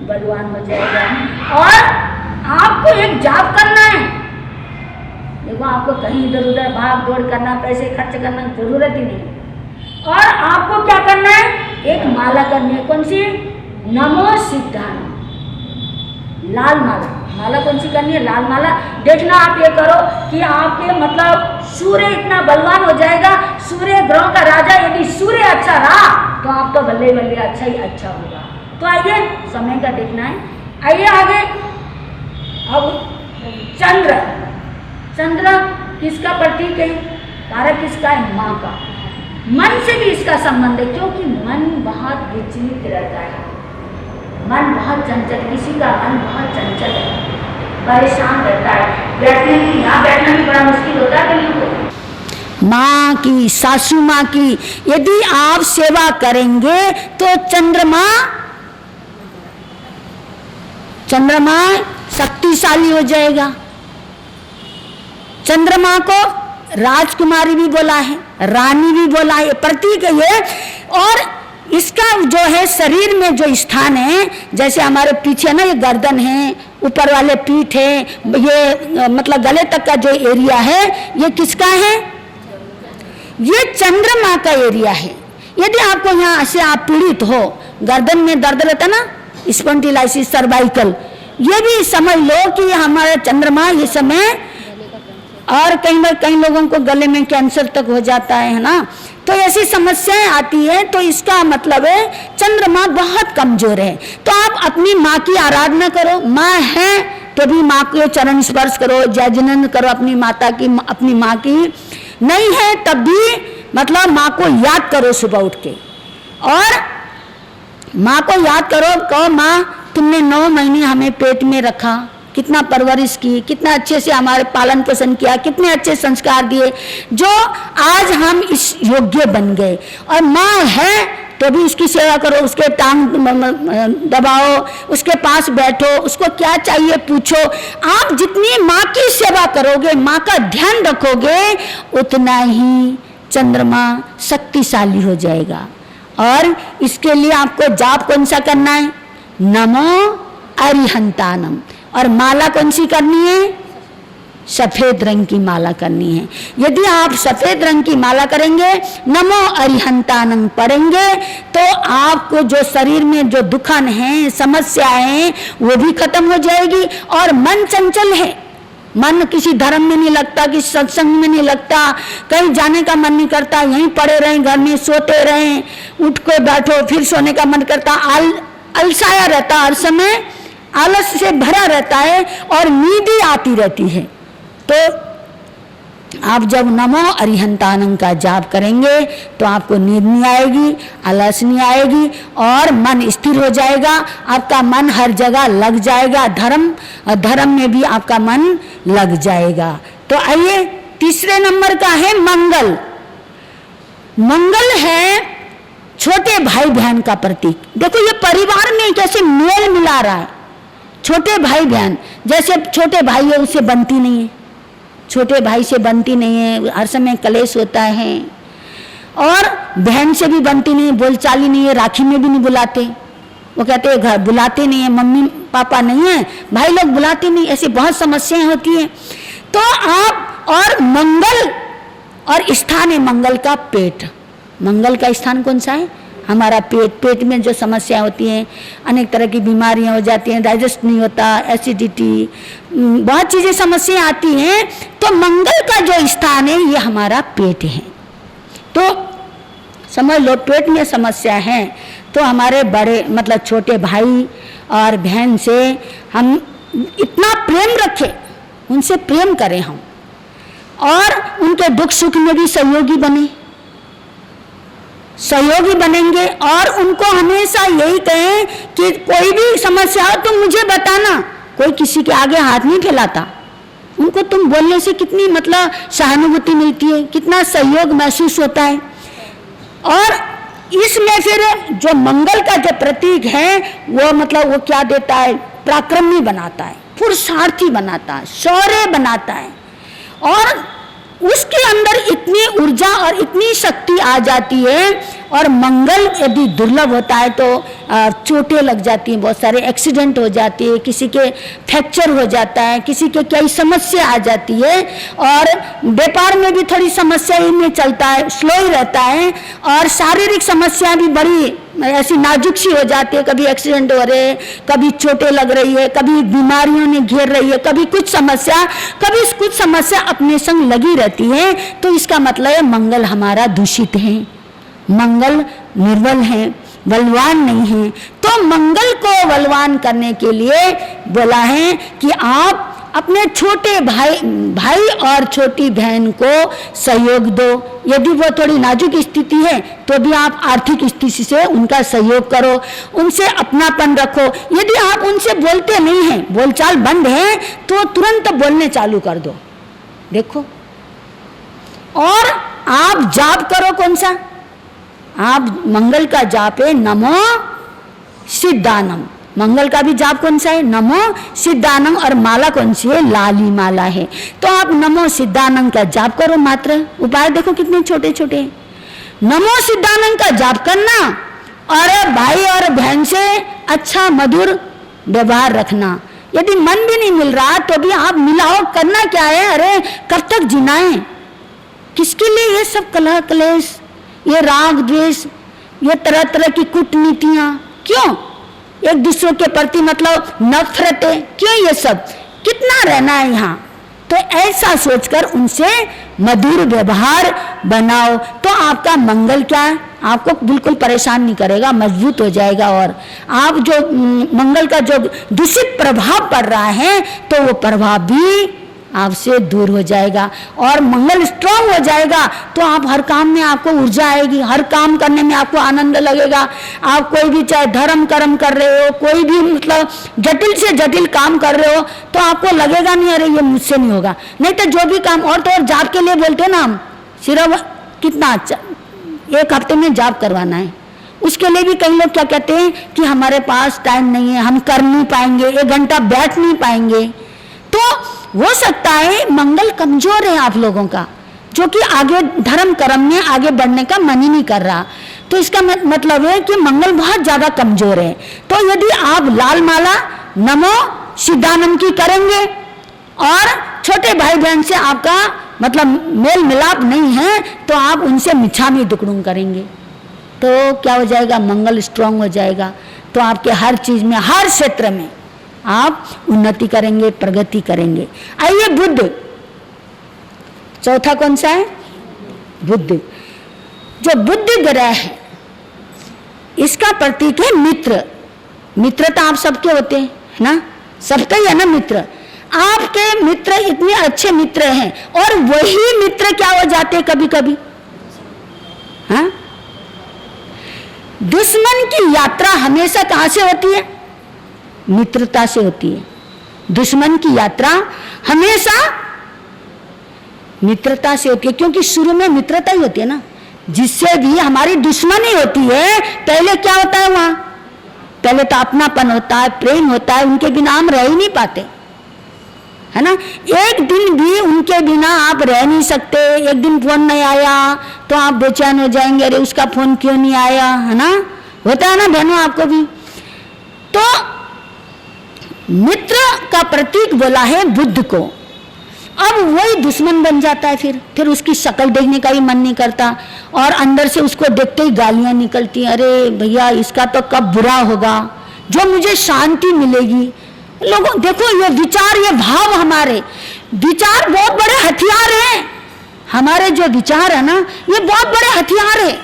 बलवान हो जाएगा। और आपको एक जाप करना है। देखो, आपको कहीं इधर उधर भाग दौड़ करना, पैसे खर्च करना जरूरत ही नहीं। और आपको क्या करना है? एक माला करनी है। कौन सी? नमो सिद्धाय, लाल माला। माला कौन सी करनी है? लाल माला। देखना, आप ये करो कि आपके मतलब सूर्य इतना बलवान हो जाएगा, सूर्य ग्रह का राजा। यदि सूर्य अच्छा रहा तो आप तो बल्ले बल्ले अच्छा ही अच्छा होगा। तो आइए, समय का देखना है। आइए आगे। अब चंद्र, चंद्र किसका प्रतीक है? कारक किसका है? माँ का। मन से भी इसका संबंध है, क्योंकि मन बहुत विचलित रहता है, मन बहुत चंचल, किसी का मन बहुत चंचल है, परेशान रहता है। बैठने की, यहाँ बैठना भी बड़ा मुश्किल होता है कहीं को। माँ की, सासू माँ की यदि आप सेवा करेंगे तो चंद्रमा शक्तिशाली हो जाएगा। चंद्रमा को राजकुमारी भी बोला है, रानी भी बोला है, प्रतीक है ये। और इसका जो है शरीर में जो स्थान है, जैसे हमारे पीछे ना ये गर्दन है, ऊपर वाले पीठ है, ये मतलब गले तक का जो एरिया है, ये किसका है? ये चंद्रमा का एरिया है। यदि आपको यहाँ से आप पीड़ित हो, गर्दन में दर्द रहता ना, स्पॉन्डिलाइसिस, सर्वाइकल, ये भी समझ लो कि हमारा चंद्रमा ये समय, और कई लोगों को गले में कैंसर तक हो जाता है ना, तो ऐसी समस्याएं आती है। तो इसका मतलब है चंद्रमा बहुत कमजोर है। तो आप अपनी माँ की आराधना करो। माँ है तो भी माँ के चरण स्पर्श करो, जय जनन करो अपनी माता की, अपनी माँ की। नहीं है तब भी मतलब माँ को याद करो सुबह उठ के, और माँ को याद करो, कहो माँ तुमने 9 महीने हमें पेट में रखा, कितना परवरिश की, कितना अच्छे से हमारे पालन पोषण किया, कितने अच्छे संस्कार दिए, जो आज हम इस योग्य बन गए। और माँ है तो भी उसकी सेवा करो, उसके टांग दबाओ, उसके पास बैठो, उसको क्या चाहिए पूछो। आप जितनी माँ की सेवा करोगे, माँ का ध्यान रखोगे, उतना ही चंद्रमा शक्तिशाली हो जाएगा। और इसके लिए आपको जाप कौन सा करना है? नमो अरिहंतानम। और माला कौन सी करनी है? सफेद रंग की माला करनी है। यदि आप सफेद रंग की माला करेंगे, नमो अरिहंतानम पढ़ेंगे, तो आपको जो शरीर में जो दुखन है, समस्याएं हैं, वो भी खत्म हो जाएगी। और मन चंचल है, मन किसी धर्म में नहीं लगता, किसी सत्संग में नहीं लगता, कहीं जाने का मन नहीं करता, यहीं पड़े रहें, घर में सोते रहें, उठ को बैठो फिर सोने का मन करता, अलसाया रहता, हर समय आलस से भरा रहता है और नींद ही आती रहती है। तो आप जब नमो अरिहंतानम का जाप करेंगे तो आपको नींद नहीं आएगी, आलस नहीं आएगी, और मन स्थिर हो जाएगा। आपका मन हर जगह लग जाएगा, धर्म में भी आपका मन लग जाएगा। तो आइए, तीसरे नंबर का है मंगल। मंगल है छोटे भाई बहन का प्रतीक। देखो ये परिवार में कैसे मेल मिला रहा है, छोटे भाई बहन, जैसे छोटे भाई है उससे बनती नहीं है, छोटे भाई से बनती नहीं है, हर समय कलेश होता है। और बहन से भी बनती नहीं है, बोलचाली नहीं है, राखी में भी नहीं बुलाते, वो कहते हैं घर बुलाते नहीं है, मम्मी पापा नहीं है, भाई लोग बुलाते नहीं, ऐसी बहुत समस्याएं होती हैं। तो आप और मंगल और स्थान है मंगल का पेट, मंगल का स्थान कौन सा है? हमारा पेट। पेट में जो समस्या होती हैं, अनेक तरह की बीमारियां हो जाती हैं, डाइजेस्ट नहीं होता, एसिडिटी, बहुत चीज़ें समस्याएं आती हैं। तो मंगल का जो स्थान है ये हमारा पेट है। तो समझ लो पेट में समस्या है तो हमारे बड़े मतलब छोटे भाई और बहन से हम इतना प्रेम रखें, उनसे प्रेम करें हम, और उनके दुख सुख में भी सहयोगी बने, सहयोगी बनेंगे। और उनको हमेशा यही कहें कि कोई भी समस्या हो तुम मुझे बताना, कोई किसी के आगे हाथ नहीं फैलाता। उनको तुम बोलने से कितनी मतलब सहानुभूति मिलती है, कितना सहयोग महसूस होता है। और इसमें फिर जो मंगल का जो प्रतीक है वो मतलब वो क्या देता है? पराक्रमी बनाता है, पुरुषार्थी बनाता है, शौर्य बनाता है। और उसके अंदर इतनी ऊर्जा और इतनी शक्ति आ जाती है। और मंगल यदि दुर्लभ होता है तो चोटें लग जाती हैं, बहुत सारे एक्सीडेंट हो जाती है, किसी के फ्रैक्चर हो जाता है, किसी के कई समस्या आ जाती है। और व्यापार में भी थोड़ी समस्या ही में चलता है, स्लो ही रहता है। और शारीरिक समस्या भी बड़ी ऐसी नाजुक सी हो जाती है, कभी एक्सीडेंट हो रहे, कभी चोटें लग रही है, कभी बीमारियों ने घेर रही है, कभी कुछ समस्या अपने संग लगी रहती है। तो इसका मतलब है मंगल हमारा दूषित है, मंगल निर्बल है, बलवान नहीं है। तो मंगल को बलवान करने के लिए बोला है कि आप अपने छोटे भाई और छोटी बहन को सहयोग दो। यदि वो थोड़ी नाजुक स्थिति है तो भी आप आर्थिक स्थिति से उनका सहयोग करो, उनसे अपनापन रखो। यदि आप उनसे बोलते नहीं हैं, बोलचाल बंद है, तो तुरंत बोलने चालू कर दो। देखो, और आप जाप करो, कौन सा? आप मंगल का जाप है नमो सिद्धानम। मंगल का भी जाप कौन सा है? नमो सिद्धानम। और माला कौन सी है? लाली माला है। तो आप नमो सिद्धानम का जाप करो मात्र। उपाय देखो कितने छोटे छोटे हैं। नमो सिद्धानम का जाप करना और भाई और बहन से अच्छा मधुर व्यवहार रखना। यदि मन भी नहीं मिल रहा तो भी आप मिलाओ, करना क्या है? अरे कब तक जीना है? किसके लिए ये सब कलह कलेश, ये राग द्वेष, ये तरह तरह की कूटनीतियां? क्यों एक दूसरे के प्रति मतलब नफरतें? क्यों ये सब? कितना रहना है यहाँ? तो ऐसा सोचकर उनसे मधुर व्यवहार बनाओ तो आपका मंगल क्या है? आपको बिल्कुल परेशान नहीं करेगा, मजबूत हो जाएगा। और आप जो मंगल का जो दूषित प्रभाव पड़ रहा है तो वो प्रभाव भी आपसे दूर हो जाएगा और मंगल स्ट्रांग हो जाएगा। तो आप हर काम में आपको ऊर्जा आएगी, हर काम करने में आपको आनंद लगेगा। आप कोई भी चाहे धर्म कर्म कर रहे हो, कोई भी मतलब जटिल से जटिल काम कर रहे हो तो आपको लगेगा नहीं अरे ये मुझसे नहीं होगा। नहीं तो जो भी काम, और तो और जाप के लिए बोलते हैं ना हम, सिर्फ कितना 1 हफ्ते में जाप करवाना है, उसके लिए भी कई लोग क्या कहते हैं कि हमारे पास टाइम नहीं है, हम कर नहीं पाएंगे, 1 घंटा बैठ नहीं पाएंगे। तो हो सकता है मंगल कमजोर है आप लोगों का, जो कि आगे धर्म कर्म में आगे बढ़ने का मन ही नहीं कर रहा। तो इसका मतलब है कि मंगल बहुत ज्यादा कमजोर है। तो यदि आप लाल माला नमो सिद्धानम की करेंगे और छोटे भाई बहन से आपका मतलब मेल मिलाप नहीं है तो आप उनसे मिच्छामी दुक्कडम करेंगे तो क्या हो जाएगा? मंगल स्ट्रांग हो जाएगा। तो आपके हर चीज में, हर क्षेत्र में आप उन्नति करेंगे, प्रगति करेंगे। आइए बुध, चौथा कौन सा है? बुध। जो बुध ग्रह है इसका प्रतीक है मित्र। मित्र तो आप सबके होते हैं ना, सबके ही है ना मित्र। आपके मित्र इतने अच्छे मित्र हैं और वही मित्र क्या हो जाते हैं कभी कभी? हाँ, दुश्मन की यात्रा हमेशा कहां से होती है? मित्रता से होती है। दुश्मन की यात्रा हमेशा मित्रता से होती है, क्योंकि शुरू में मित्रता ही होती है ना। जिससे भी हमारी दुश्मनी होती है पहले क्या होता है? वहां पहले तो अपनापन होता है, प्रेम होता है, उनके बिना हम रह ही नहीं पाते, है ना। एक दिन भी उनके बिना आप रह नहीं सकते। एक दिन फोन नहीं आया तो आप बेचैन हो जाएंगे, अरे उसका फोन क्यों नहीं आया, है ना। होता है ना बहनों, आपको भी। तो मित्र का प्रतीक बोला है बुद्ध को। अब वही दुश्मन बन जाता है, फिर उसकी शक्ल देखने का ही मन नहीं करता, और अंदर से उसको देखते ही गालियां निकलती हैं, अरे भैया इसका तो कब बुरा होगा, जो मुझे शांति मिलेगी। लोगों देखो, ये विचार, ये भाव, हमारे विचार बहुत बड़े हथियार हैं। हमारे जो विचार है ना, ये बहुत बड़े हथियार है।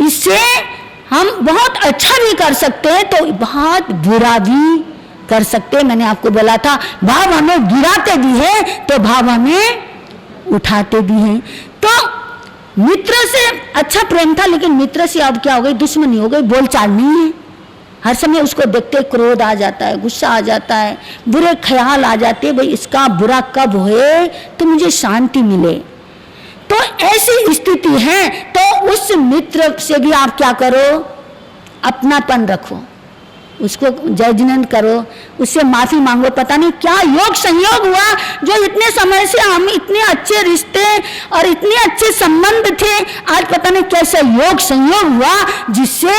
इससे हम बहुत अच्छा भी कर सकते हैं तो बहुत बुरा भी कर सकते। मैंने आपको बोला था, भाव हमें गिराते भी है तो भाव हमें उठाते भी हैं। तो मित्र से अच्छा प्रेम था, लेकिन मित्र से अब क्या हो गई, दुश्मनी हो गई, बोलचाल नहीं है। हर समय उसको देखते क्रोध आ जाता है, गुस्सा आ जाता है, बुरे ख्याल आ जाते हैं, भाई इसका बुरा कब होए तो मुझे शांति मिले। तो ऐसी स्थिति है, तो उस मित्र से भी आप क्या करो, अपनापन रखो, उसको जजमेंट करो, उससे माफी मांगो। पता नहीं क्या योग संयोग हुआ जो इतने समय से हम इतने अच्छे रिश्ते और इतने अच्छे संबंध थे, आज पता नहीं कैसा योग संयोग हुआ जिससे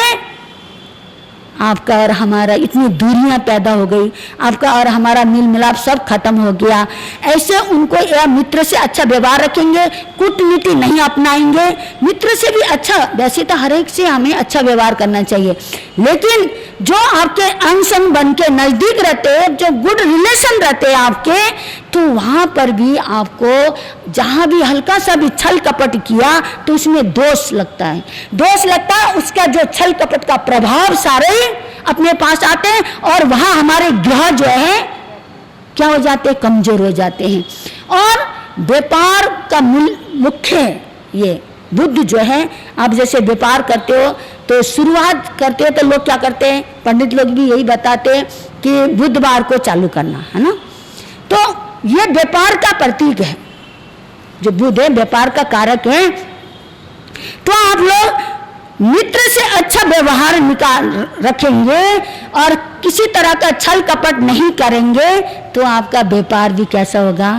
आपका और हमारा इतनी दूरियां पैदा हो गई, आपका और हमारा मिल मिलाप सब खत्म हो गया। ऐसे उनको या मित्र से अच्छा व्यवहार रखेंगे, कूटनीति नहीं अपनाएंगे। मित्र से भी अच्छा, वैसे तो हर एक से हमें अच्छा व्यवहार करना चाहिए, लेकिन जो आपके अंग संग बन के नजदीक रहते, जो गुड रिलेशन रहते आपके, तो वहां पर भी आपको जहां भी हल्का सा भी छल कपट किया तो उसमें दोष लगता है, दोष लगता है। उसका जो छल कपट का प्रभाव सारे अपने पास आते हैं, और वहां हमारे ग्रह जो है क्या हो जाते हैं, कमजोर हो जाते हैं। और व्यापार का मुख्य ये बुद्ध जो है, आप जैसे व्यापार करते हो तो शुरुआत करते हो तो लोग क्या करते हैं, पंडित लोग भी यही बताते हैं कि बुधवार को चालू करना, है ना। तो ये व्यापार का प्रतीक है, जो बुद्ध है व्यापार का कारक है। तो आप लोग मित्र से अच्छा व्यवहार रखेंगे और किसी तरह का छल कपट नहीं करेंगे तो आपका व्यापार भी कैसा होगा,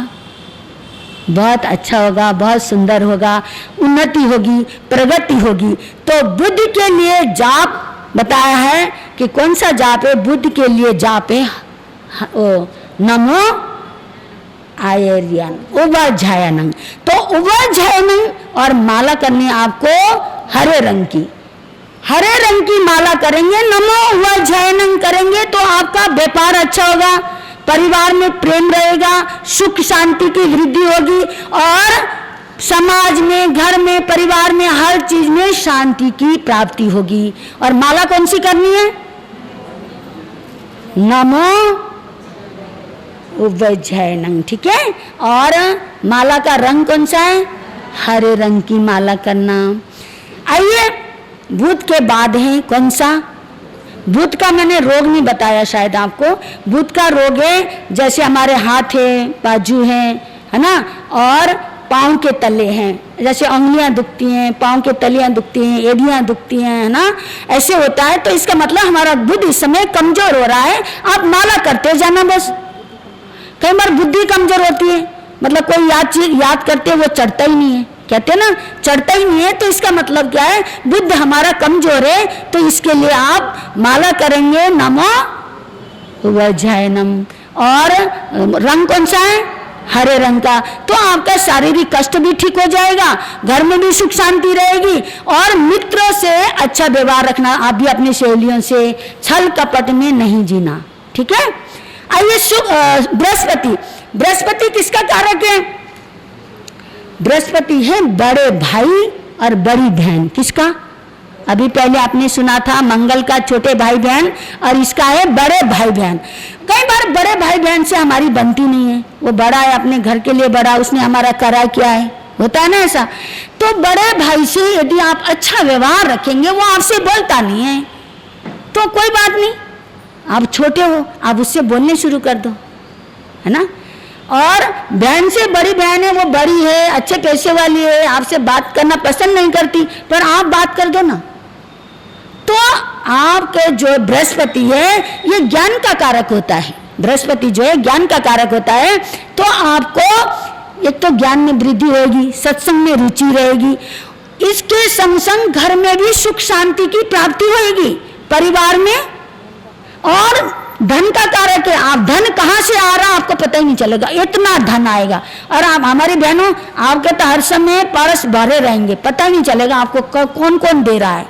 बहुत अच्छा होगा, बहुत सुंदर होगा, उन्नति होगी, प्रगति होगी। तो बुद्ध के लिए जाप बताया है कि कौन सा जाप है, बुद्ध के लिए जाप है नमो आयर्यन उवज्झायनं। तो उवज्झायनं और माला करनी आपको हरे रंग की माला करेंगे, नमो उवज्झायनं करेंगे तो आपका व्यापार अच्छा होगा, परिवार में प्रेम रहेगा, सुख शांति की वृद्धि होगी, और समाज में, घर में, परिवार में, हर चीज में शांति की प्राप्ति होगी। और माला कौन सी करनी है, नमो उवज्झायनं, ठीक है। और माला का रंग कौन सा है, हरे रंग की माला करना। आइए बुध के बाद है कौन सा, बुध का मैंने रोग नहीं बताया शायद आपको। बुध का रोग है जैसे हमारे हाथ है, बाजू है ना, और पाँव के तले हैं, जैसे उंगलियां दुखती हैं, पाँव के तलियां दुखती हैं, एड़ियां दुखती हैं, है ना, ऐसे होता है। तो इसका मतलब हमारा बुध इस समय कमजोर हो रहा है। आप माला करते जाना बस। कई बार बुद्धि कमजोर होती है, मतलब कोई याद करते वो चढ़ता ही नहीं है, कहते ना चढ़ता ही नहीं है। तो इसका मतलब क्या है, बुद्ध हमारा कमजोर है। तो इसके लिए आप माला करेंगे नमो उवज्झायनं, और रंग कौन सा है, हरे रंग का। तो आपका शारीरिक कष्ट भी ठीक हो जाएगा, घर में भी सुख शांति रहेगी, और मित्रों से अच्छा व्यवहार रखना। आप भी अपनी सहेलियों से छल कपट में नहीं जीना, ठीक है। आइए बृहस्पति किसका कारक है, बृहस्पति है बड़े भाई और बड़ी बहन। किसका, अभी पहले आपने सुना था मंगल का छोटे भाई बहन, और इसका है बड़े भाई बहन। कई बार बड़े भाई बहन से हमारी बनती नहीं है, वो बड़ा है, अपने घर के लिए बड़ा, उसने हमारा करा क्या है, होता है ना ऐसा। तो बड़े भाई से यदि आप अच्छा व्यवहार रखेंगे, वो आपसे बोलता नहीं है तो कोई बात नहीं, आप छोटे हो, आप उससे बोलने शुरू कर दो, है ना। और बहन से बड़ी बहन है, वो बड़ी है, अच्छे पैसे वाली है, आपसे बात करना पसंद नहीं करती, पर आप बात कर दो ना। तो आपके जो बृहस्पति है ये ज्ञान का कारक होता है, बृहस्पति जो है ज्ञान का कारक होता है। तो आपको एक तो ज्ञान में वृद्धि होगी, सत्संग में रुचि रहेगी, इसके संग संग घर में भी सुख शांति की प्राप्ति होगी, परिवार में। और धन का कारक है, आप धन कहाँ से आ रहा आपको पता ही नहीं चलेगा, इतना धन आएगा। और आप हमारी बहनों, आपके तो हर समय परस भरे रहेंगे, पता ही नहीं चलेगा आपको कौन कौन दे रहा है।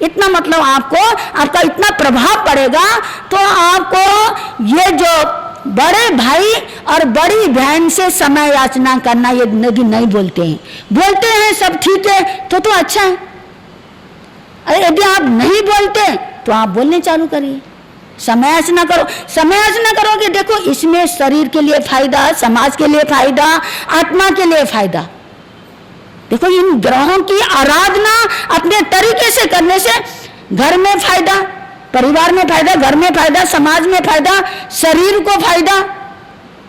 इतना मतलब आपको, आपका इतना प्रभाव पड़ेगा। तो आपको ये जो बड़े भाई और बड़ी बहन से समय याचना करना ये नदी नहीं बोलते हैं, बोलते हैं सब ठीक है तो अच्छा है। अरे यदि आप नहीं बोलते तो आप बोलने चालू करिए, समय याचना करो। समय याचना करोगे, देखो इसमें शरीर के लिए फायदा, समाज के लिए फायदा, आत्मा के लिए फायदा। देखो इन ग्रहों की आराधना अपने तरीके से करने से घर में फायदा, परिवार में फायदा, घर में फायदा, समाज में फायदा, शरीर को फायदा,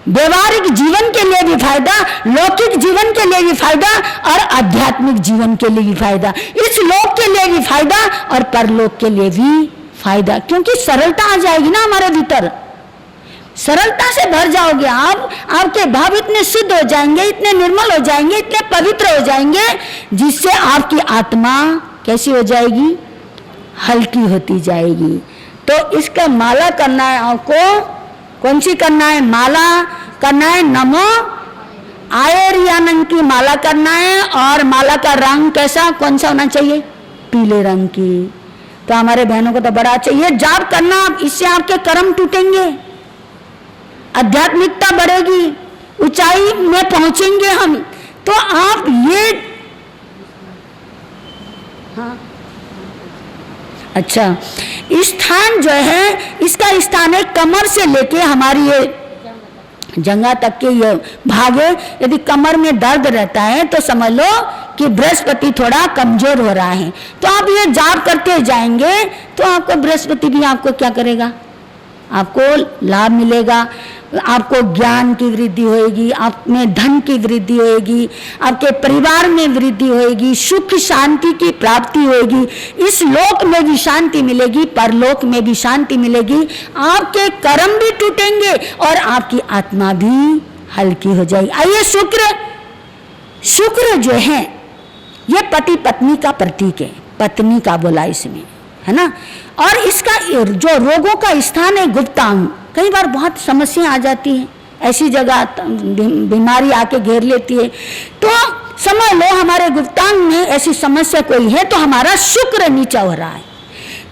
व्यवहारिक जीवन के लिए भी फायदा, लौकिक जीवन के लिए भी फायदा और आध्यात्मिक जीवन के लिए भी फायदा, इस लोक के लिए भी फायदा और परलोक के लिए भी फायदा। क्योंकि सरलता आ जाएगी ना हमारे भीतर, सरलता से भर जाओगे आप, आपके भाव इतने शुद्ध हो जाएंगे, इतने निर्मल हो जाएंगे, इतने पवित्र हो जाएंगे, जिससे आपकी आत्मा कैसी हो जाएगी, हल्की होती जाएगी। तो इसका माला करना है आपको, कौन सी करना है, माला करना है नमो आयर्यानंग की माला करना है। और माला का रंग कैसा, कौन सा होना चाहिए, पीले रंग की। तो हमारे बहनों को तो बड़ा चाहिए जाप करना, इससे आपके कर्म टूटेंगे, आध्यात्मिकता बढ़ेगी, ऊंचाई में पहुंचेंगे हम। तो आप ये, हाँ अच्छा, स्थान जो है, इसका स्थान है कमर से लेके हमारी ये जंघा तक के ये भाग है। यदि कमर में दर्द रहता है तो समझ लो कि बृहस्पति थोड़ा कमजोर हो रहा है। तो आप ये जाप करते जाएंगे तो आपको बृहस्पति भी आपको क्या करेगा, आपको लाभ मिलेगा, आपको ज्ञान की वृद्धि होगी, आप में धन की वृद्धि होगी, आपके परिवार में वृद्धि होगी, सुख शांति की प्राप्ति होगी, इस लोक में भी शांति मिलेगी, परलोक में भी शांति मिलेगी, आपके कर्म भी टूटेंगे और आपकी आत्मा भी हल्की हो जाएगी। आइए, शुक्र जो है ये पति पत्नी का प्रतीक है, पत्नी का बोला इसमें, है ना। और इसका जो रोगों का स्थान है गुप्तांग, कई बार बहुत समस्या आ जाती है, ऐसी जगह बीमारी आके घेर लेती है। तो समझ लो हमारे गुप्तांग में ऐसी समस्या कोई है तो हमारा शुक्र नीचा हो रहा है।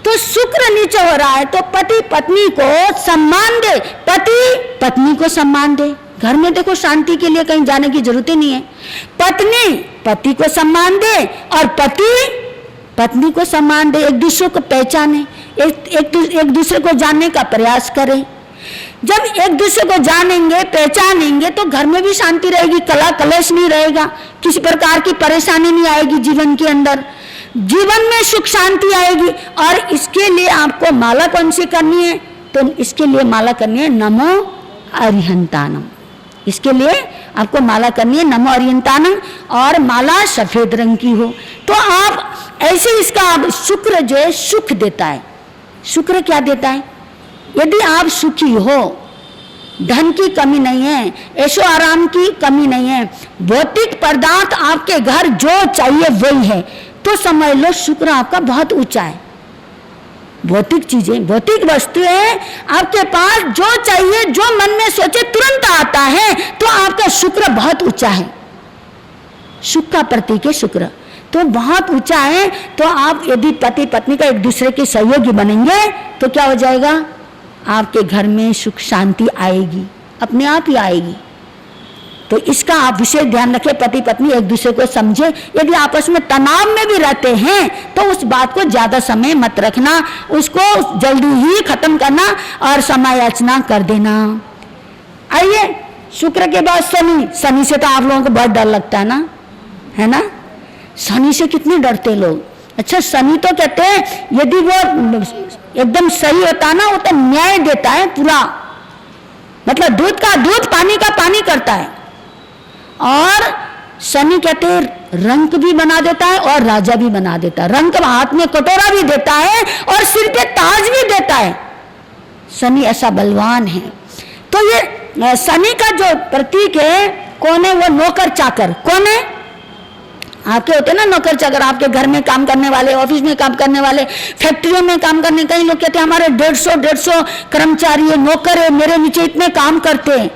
तो शुक्र नीचा हो रहा है तो पति पत्नी को सम्मान दे, पति पत्नी को सम्मान दे। घर में देखो शांति के लिए कहीं जाने की जरूरत ही नहीं है। पत्नी पति को सम्मान दे और पति पत्नी को सम्मान दे, एक दूसरे को पहचाने, एक दूसरे को जानने का प्रयास करें। जब एक दूसरे को जानेंगे पहचानेंगे तो घर में भी शांति रहेगी, कला कलेश नहीं रहेगा, किसी प्रकार की परेशानी नहीं आएगी जीवन के अंदर, जीवन में सुख शांति आएगी। और इसके लिए आपको माला कौन सी करनी है, तो इसके लिए माला करनी है नमो अरिहंतानम। इसके लिए आपको माला करनी है नमो अरिहंतानम, और माला सफेद रंग की हो। तो आप ऐसे इसका आप, शुक्र जो है सुख देता है। शुक्र क्या देता है, यदि आप सुखी हो, धन की कमी नहीं है, ऐशो आराम की कमी नहीं है, भौतिक पदार्थ आपके घर जो चाहिए वही है, तो समझ लो शुक्र आपका बहुत ऊंचा है। भौतिक चीजें, भौतिक वस्तुएं आपके पास जो चाहिए, जो मन में सोचे तुरंत आता है, तो आपका शुक्र बहुत ऊंचा है। सुख का प्रतीक है शुक्र, तो बहुत ऊंचा है। तो आप यदि पति पत्नी का एक दूसरे के सहयोगी बनेंगे तो क्या हो जाएगा, आपके घर में सुख शांति आएगी, अपने आप ही आएगी। तो इसका आप विशेष ध्यान रखें, पति पत्नी एक दूसरे को समझे। यदि आपस में तनाव में भी रहते हैं तो उस बात को ज्यादा समय मत रखना, उसको जल्दी ही खत्म करना और समय याचना कर देना। आइए, शुक्र के बाद शनि। शनि से तो आप लोगों को बहुत डर लगता है ना, है ना। शनि से कितने डरते लोग। अच्छा, शनि तो कहते हैं यदि वो एकदम सही होता ना, वो तो न्याय देता है पूरा, मतलब दूध का दूध, पानी का पानी करता है। और शनि कहते हैं रंक भी बना देता है और राजा भी बना देता है। रंक हाथ में कटोरा भी देता है और सिर पे ताज भी देता है। शनि ऐसा बलवान है। तो ये शनि का जो प्रतीक है कौन है? वो नौकर चाकर। कौन है? आपके होते ना नौकर चाकर, आपके घर में काम करने वाले, ऑफिस में काम करने वाले, फैक्ट्रियों में काम करने। कई लोग कहते हैं हमारे 150 कर्मचारी है, नौकर है, मेरे नीचे इतने काम करते हैं।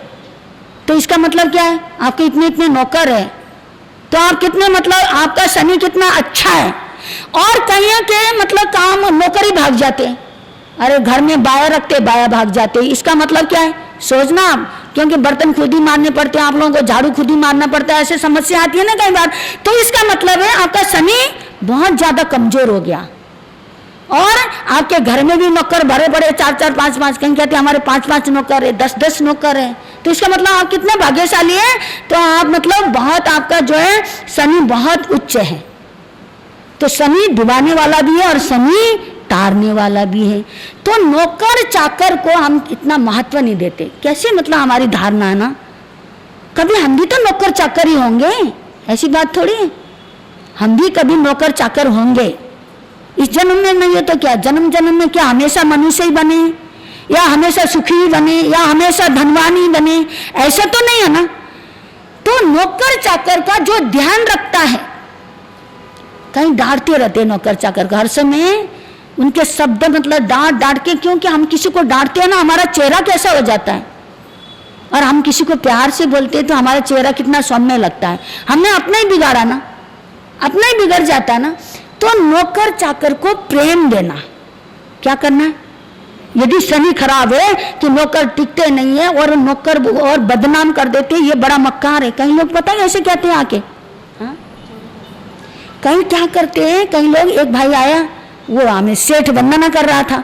तो इसका मतलब क्या है? आपके इतने इतने नौकर है तो आप कितने, मतलब आपका शनि कितना अच्छा है। और कहीं के मतलब काम नौकर ही भाग जाते हैं। अरे घर में बाया रखते, बाया भाग जाते। इसका मतलब क्या है? सोचना आप, क्योंकि बर्तन खुद ही मारने पड़ते हैं, आप लोगों को झाड़ू खुद ही मारना पड़ता है, ऐसे समस्या आती है ना कई बार। तो इसका मतलब है आपका शनि बहुत ज्यादा कमजोर हो गया। और आपके घर में भी नौकर बड़े बड़े 4-4, 5-5, कहीं कहते हैं हमारे 5-5 नौकर है, 10-10 नौकर है। तो इसका मतलब आप कितने भाग्यशाली हैं। तो आप मतलब बहुत, आपका जो है शनि बहुत उच्च है। तो शनि डुबाने वाला भी है और शनि तारने वाला भी है। तो नौकर चाकर को हम इतना महत्व नहीं देते। कैसे, मतलब हमारी धारणा है ना, कभी हम भी तो नौकर चाकर ही होंगे, ऐसी बात थोड़ी है। हम भी कभी नौकर चाकर होंगे। इस जन्म में नहीं हो तो क्या, जन्म जन्म में क्या हमेशा मनुष्य ही बने, या हमेशा सुखी ही बने, या हमेशा धनवान ही बने? ऐसा तो नहीं है ना। तो नौकर चाकर का जो ध्यान रखता है, कहीं डांटते रहते हैं नौकर चाकर का हर समय, उनके शब्द मतलब डांट डांट के, क्योंकि हम किसी को डांटते हैं ना हमारा चेहरा कैसा हो जाता है, और हम किसी को प्यार से बोलते हैं तो हमारा चेहरा कितना सौम्य लगता है। हमने अपना ही बिगाड़ा ना, अपना ही बिगड़ जाता है ना। तो नौकर चाकर को प्रेम देना, क्या करना है? यदि शनि खराब है कि नौकर टिकते नहीं है और नौकर और बदनाम कर देते, ये बड़ा मक्कार है। कई लोग पता है ऐसे कहते हैं आके, हाँ? कहीं क्या करते हैं, कई लोग, एक भाई आया, वो हमें सेठ वंदना कर रहा था,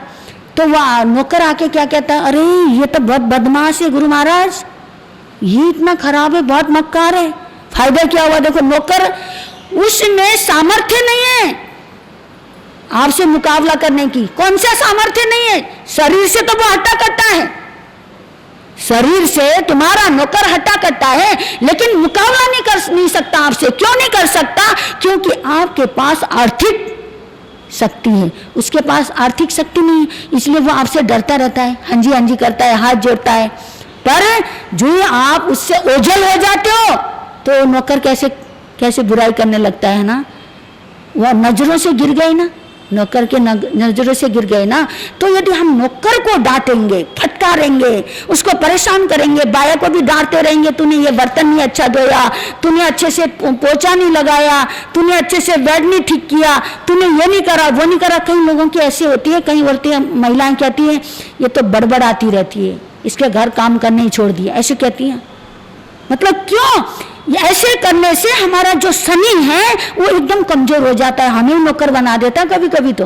तो वह नौकर आके क्या कहता है, अरे ये तो बहुत बदमाश है गुरु महाराज, ये इतना खराब है, बहुत मक्कार है। फायदा क्या हुआ? देखो नौकर, उसमें सामर्थ्य नहीं है आपसे मुकाबला करने की। कौन सा सामर्थ्य नहीं है? शरीर से तो वो हट्टा कट्टा है, शरीर से तुम्हारा नौकर हट्टा कट्टा है, लेकिन मुकाबला नहीं सकता आपसे। क्यों नहीं कर सकता? क्योंकि आपके पास आर्थिक शक्ति है, उसके पास आर्थिक शक्ति नहीं, इसलिए वो आपसे डरता रहता है, हाँ जी करता है, हाथ जोड़ता है। पर जो आप उससे ओझल हो जाते हो तो नौकर कैसे बुराई करने लगता है ना। वह नजरों से गिर गए ना, नौकर के नजरों से गिर गए ना। तो यदि हम नौकर को डांटेंगे, फटकारेंगे, उसको परेशान करेंगे, बाया को भी डांटते रहेंगे, तूने ये बर्तन नहीं अच्छा धोया, तूने अच्छे से पोछा नहीं लगाया, तूने अच्छे से बेड नहीं ठीक किया, तूने ये नहीं करा, वो नहीं करा। कई लोगों की ऐसी होती है, कई औरतें महिलाएं कहती हैं ये तो बड़बड़ाती रहती है, इसके घर काम करने ही छोड़ दिया, ऐसे कहती हैं। मतलब क्यों? ऐसे करने से हमारा जो शनि है वो एकदम कमजोर हो जाता है, हमें नौकर बना देता है कभी कभी तो।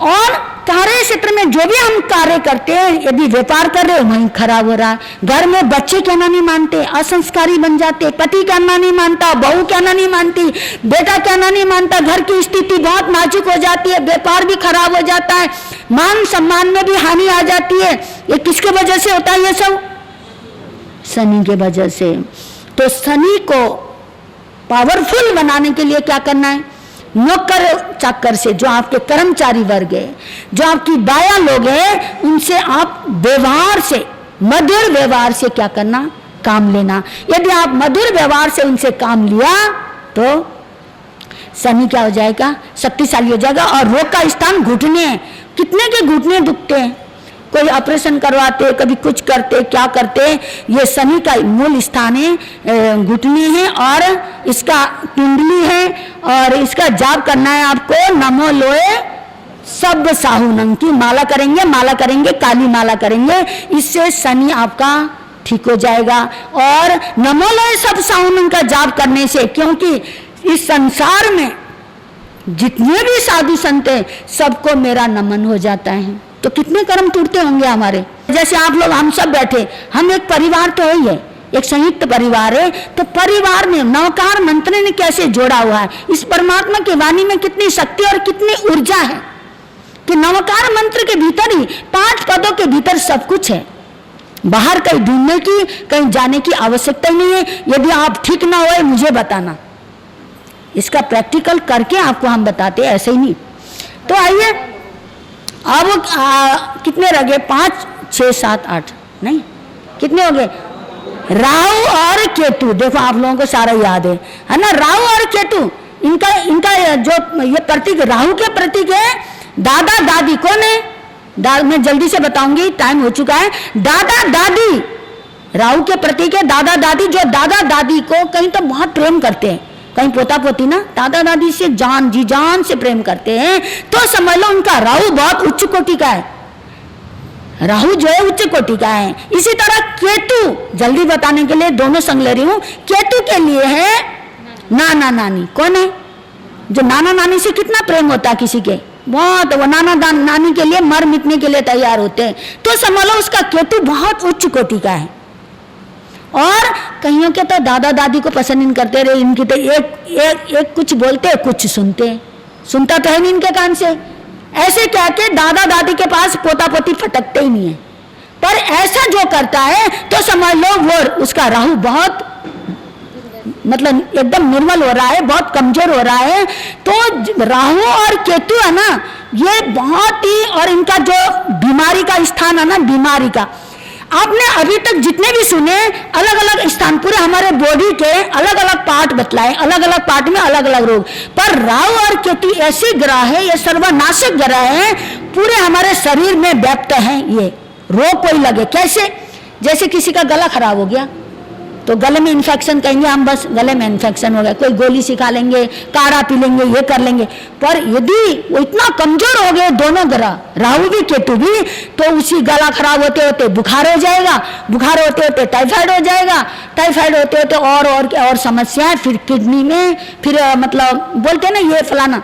और कार्य क्षेत्र में जो भी हम कार्य करते हैं, यदि व्यापार कर रहे हो वहीं खराब हो रहा है। घर में बच्चे कहना नहीं मानते, असंस्कारी बन जाते, पति कहना नहीं मानता, बहू कहना नहीं मानती, बेटा कहना नहीं मानता, घर की स्थिति बहुत नाजुक हो जाती है, व्यापार भी खराब हो जाता है, मान सम्मान में भी हानि आ जाती है। ये किसके वजह से होता है? ये सब शनि के वजह से। तो शनि को पावरफुल बनाने के लिए क्या करना है? नौकर चाकर से, जो आपके कर्मचारी वर्ग है, जो आपकी बाया लोग हैं, उनसे आप व्यवहार से, मधुर व्यवहार से क्या करना? काम लेना। यदि आप मधुर व्यवहार से उनसे काम लिया तो शनि क्या हो जाएगा? शक्तिशाली हो जाएगा। और रोग का स्थान घुटने हैं। कितने के घुटने दुखते हैं, कोई ऑपरेशन करवाते, कभी कुछ करते, क्या करते, ये शनि का मूल स्थान है, घुटने हैं, और इसका कुंडली है, और इसका जाप करना है आपको। नमो लोए सब साहुनंग की माला करेंगे, काली माला करेंगे, इससे शनि आपका ठीक हो जाएगा। और नमो लोए सब साहुनंग का जाप करने से, क्योंकि इस संसार में जितने भी साधु संत हैं सबको मेरा नमन हो जाता है। तो कितने कर्म टूटते होंगे हमारे। जैसे आप लोग, हम सब बैठे, हम एक परिवार तो है, एक संयुक्त परिवार है। तो परिवार में नवकार मंत्र ने कैसे जोड़ा हुआ है? इस परमात्मा की वाणी में कितनी शक्ति और कितनी ऊर्जा है कि नवकार मंत्र के भीतर ही 5 पदों के भीतर सब कुछ है। बाहर कहीं ढूंढने की, कहीं जाने की आवश्यकता ही नहीं है। यदि आप ठीक ना होए मुझे बताना, इसका प्रैक्टिकल करके आपको हम बताते हैं, ऐसे ही नहीं। तो आइए अब कितने रह गए? 5, 6, 7, 8 नहीं, कितने हो गए? राहु और केतु। देखो आप लोगों को सारा याद है ना? राहु और केतु, इनका जो ये प्रतीक, राहु के प्रतीक है दादा दादी। कौन है? मैं जल्दी से बताऊंगी, टाइम हो चुका है। दादा दादी राहु के प्रतीक है, दादा दादी। जो दादा दादी को कहीं तो बहुत प्रेम करते हैं, कहीं पोता पोती ना दादा दादी से जान जी जान से प्रेम करते हैं, तो समझ लो उनका राहु बहुत उच्च कोटि का है। राहु जो है उच्च कोटि का है। इसी तरह केतु, जल्दी बताने के लिए दोनों संग ले रही हूं, केतु के लिए है नाना नानी। कौन है? जो नाना नानी से कितना प्रेम होता है किसी के, बहुत। वो नाना नानी के लिए मर मिटने के लिए तैयार होते हैं। तो समझ लो उसका केतु बहुत उच्च कोटि का है। और कईयों के तो दादा दादी को पसंद नहीं करते रहे, इनकी तो एक कुछ बोलते कुछ सुनते, सुनता तो है नहीं इनके कान से। ऐसे क्या के दादा दादी के पास पोता पोती फटकते ही नहीं है। पर ऐसा जो करता है तो समझ लो वो उसका राहु बहुत मतलब एकदम निर्मल हो रहा है, बहुत कमजोर हो रहा है। तो राहु और केतु है ना, ये बहुत ही, और इनका जो बीमारी का स्थान है ना, बीमारी का, आपने अभी तक जितने भी सुने अलग अलग स्थान, पूरे हमारे बॉडी के अलग अलग पार्ट बतलाए, अलग अलग पार्ट में अलग अलग रोग। पर राहु और केतु ऐसे ग्रह है, ये सर्वनाशक ग्रह है, पूरे हमारे शरीर में व्याप्त है। ये रोग कोई लगे कैसे? जैसे किसी का गला खराब हो गया तो गले में इन्फेक्शन कहेंगे हम, बस गले में इन्फेक्शन हो गया, कोई गोली सिखा लेंगे, काढ़ा पी लेंगे, ये कर लेंगे। पर यदि वो इतना कमजोर हो गए दोनों ग्रह, राहु भी केतु भी, तो उसी गला खराब होते होते बुखार हो जाएगा, बुखार होते होते टाइफाइड हो जाएगा, टाइफाइड होते होते और समस्याएं, फिर किडनी में, फिर मतलब बोलते हैं ना ये फलाना,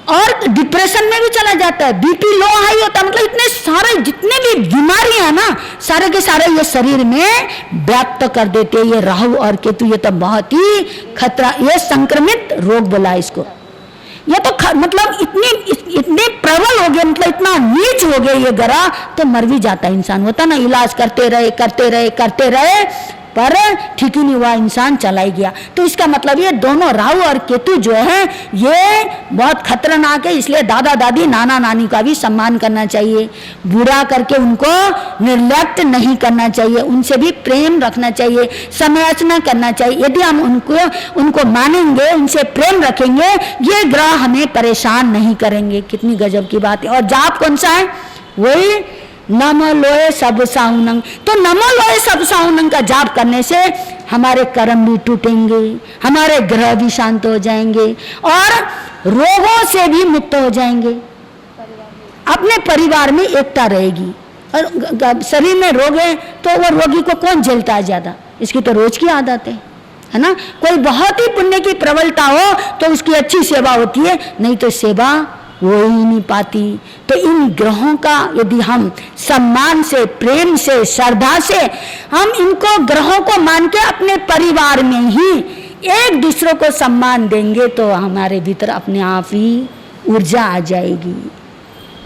और डिप्रेशन में भी चला जाता है, बीपी लो हाई होता है। मतलब इतने सारे जितने भी बीमारियां ना, सारे के सारे ये शरीर में व्याप्त कर देते हैं। ये राहु और केतु, ये तो बहुत ही खतरा, ये संक्रमित रोग बोला इसको। ये तो मतलब इतने प्रबल हो गए, मतलब इतना नीच हो गए ये ग्रह, तो मर भी जाता है इंसान। होता ना, इलाज करते रहे पर ठीक ही नहीं हुआ, इंसान चला ही गया। तो इसका मतलब ये दोनों राहु और केतु जो है ये बहुत खतरनाक है। इसलिए दादा दादी नाना नानी का भी सम्मान करना चाहिए, बुरा करके उनको निर्लिप्त नहीं करना चाहिए, उनसे भी प्रेम रखना चाहिए, समालोचना करना चाहिए। यदि हम उनको मानेंगे, उनसे प्रेम रखेंगे, ये ग्रह हमें परेशान नहीं करेंगे। कितनी गजब की बात है। और जाप कौन सा है? वही नमो लोए सब साउनंग। तो नमो लोए सब साउनंग का जाप करने से हमारे कर्म भी टूटेंगे, हमारे ग्रह भी शांत हो जाएंगे और रोगों से भी मुक्त हो जाएंगे। अपने परिवार में एकता रहेगी। और शरीर में रोग है तो वो रोगी को कौन झेलता है ज्यादा? इसकी तो रोज की आदत है ना। कोई बहुत ही पुण्य की प्रबलता हो तो उसकी अच्छी सेवा होती है, नहीं तो सेवा हो ही नहीं पाती। तो इन ग्रहों का यदि हम सम्मान से, प्रेम से, श्रद्धा से हम इनको ग्रहों को मान के अपने परिवार में ही एक दूसरे को सम्मान देंगे तो हमारे भीतर अपने आप ही ऊर्जा आ जाएगी।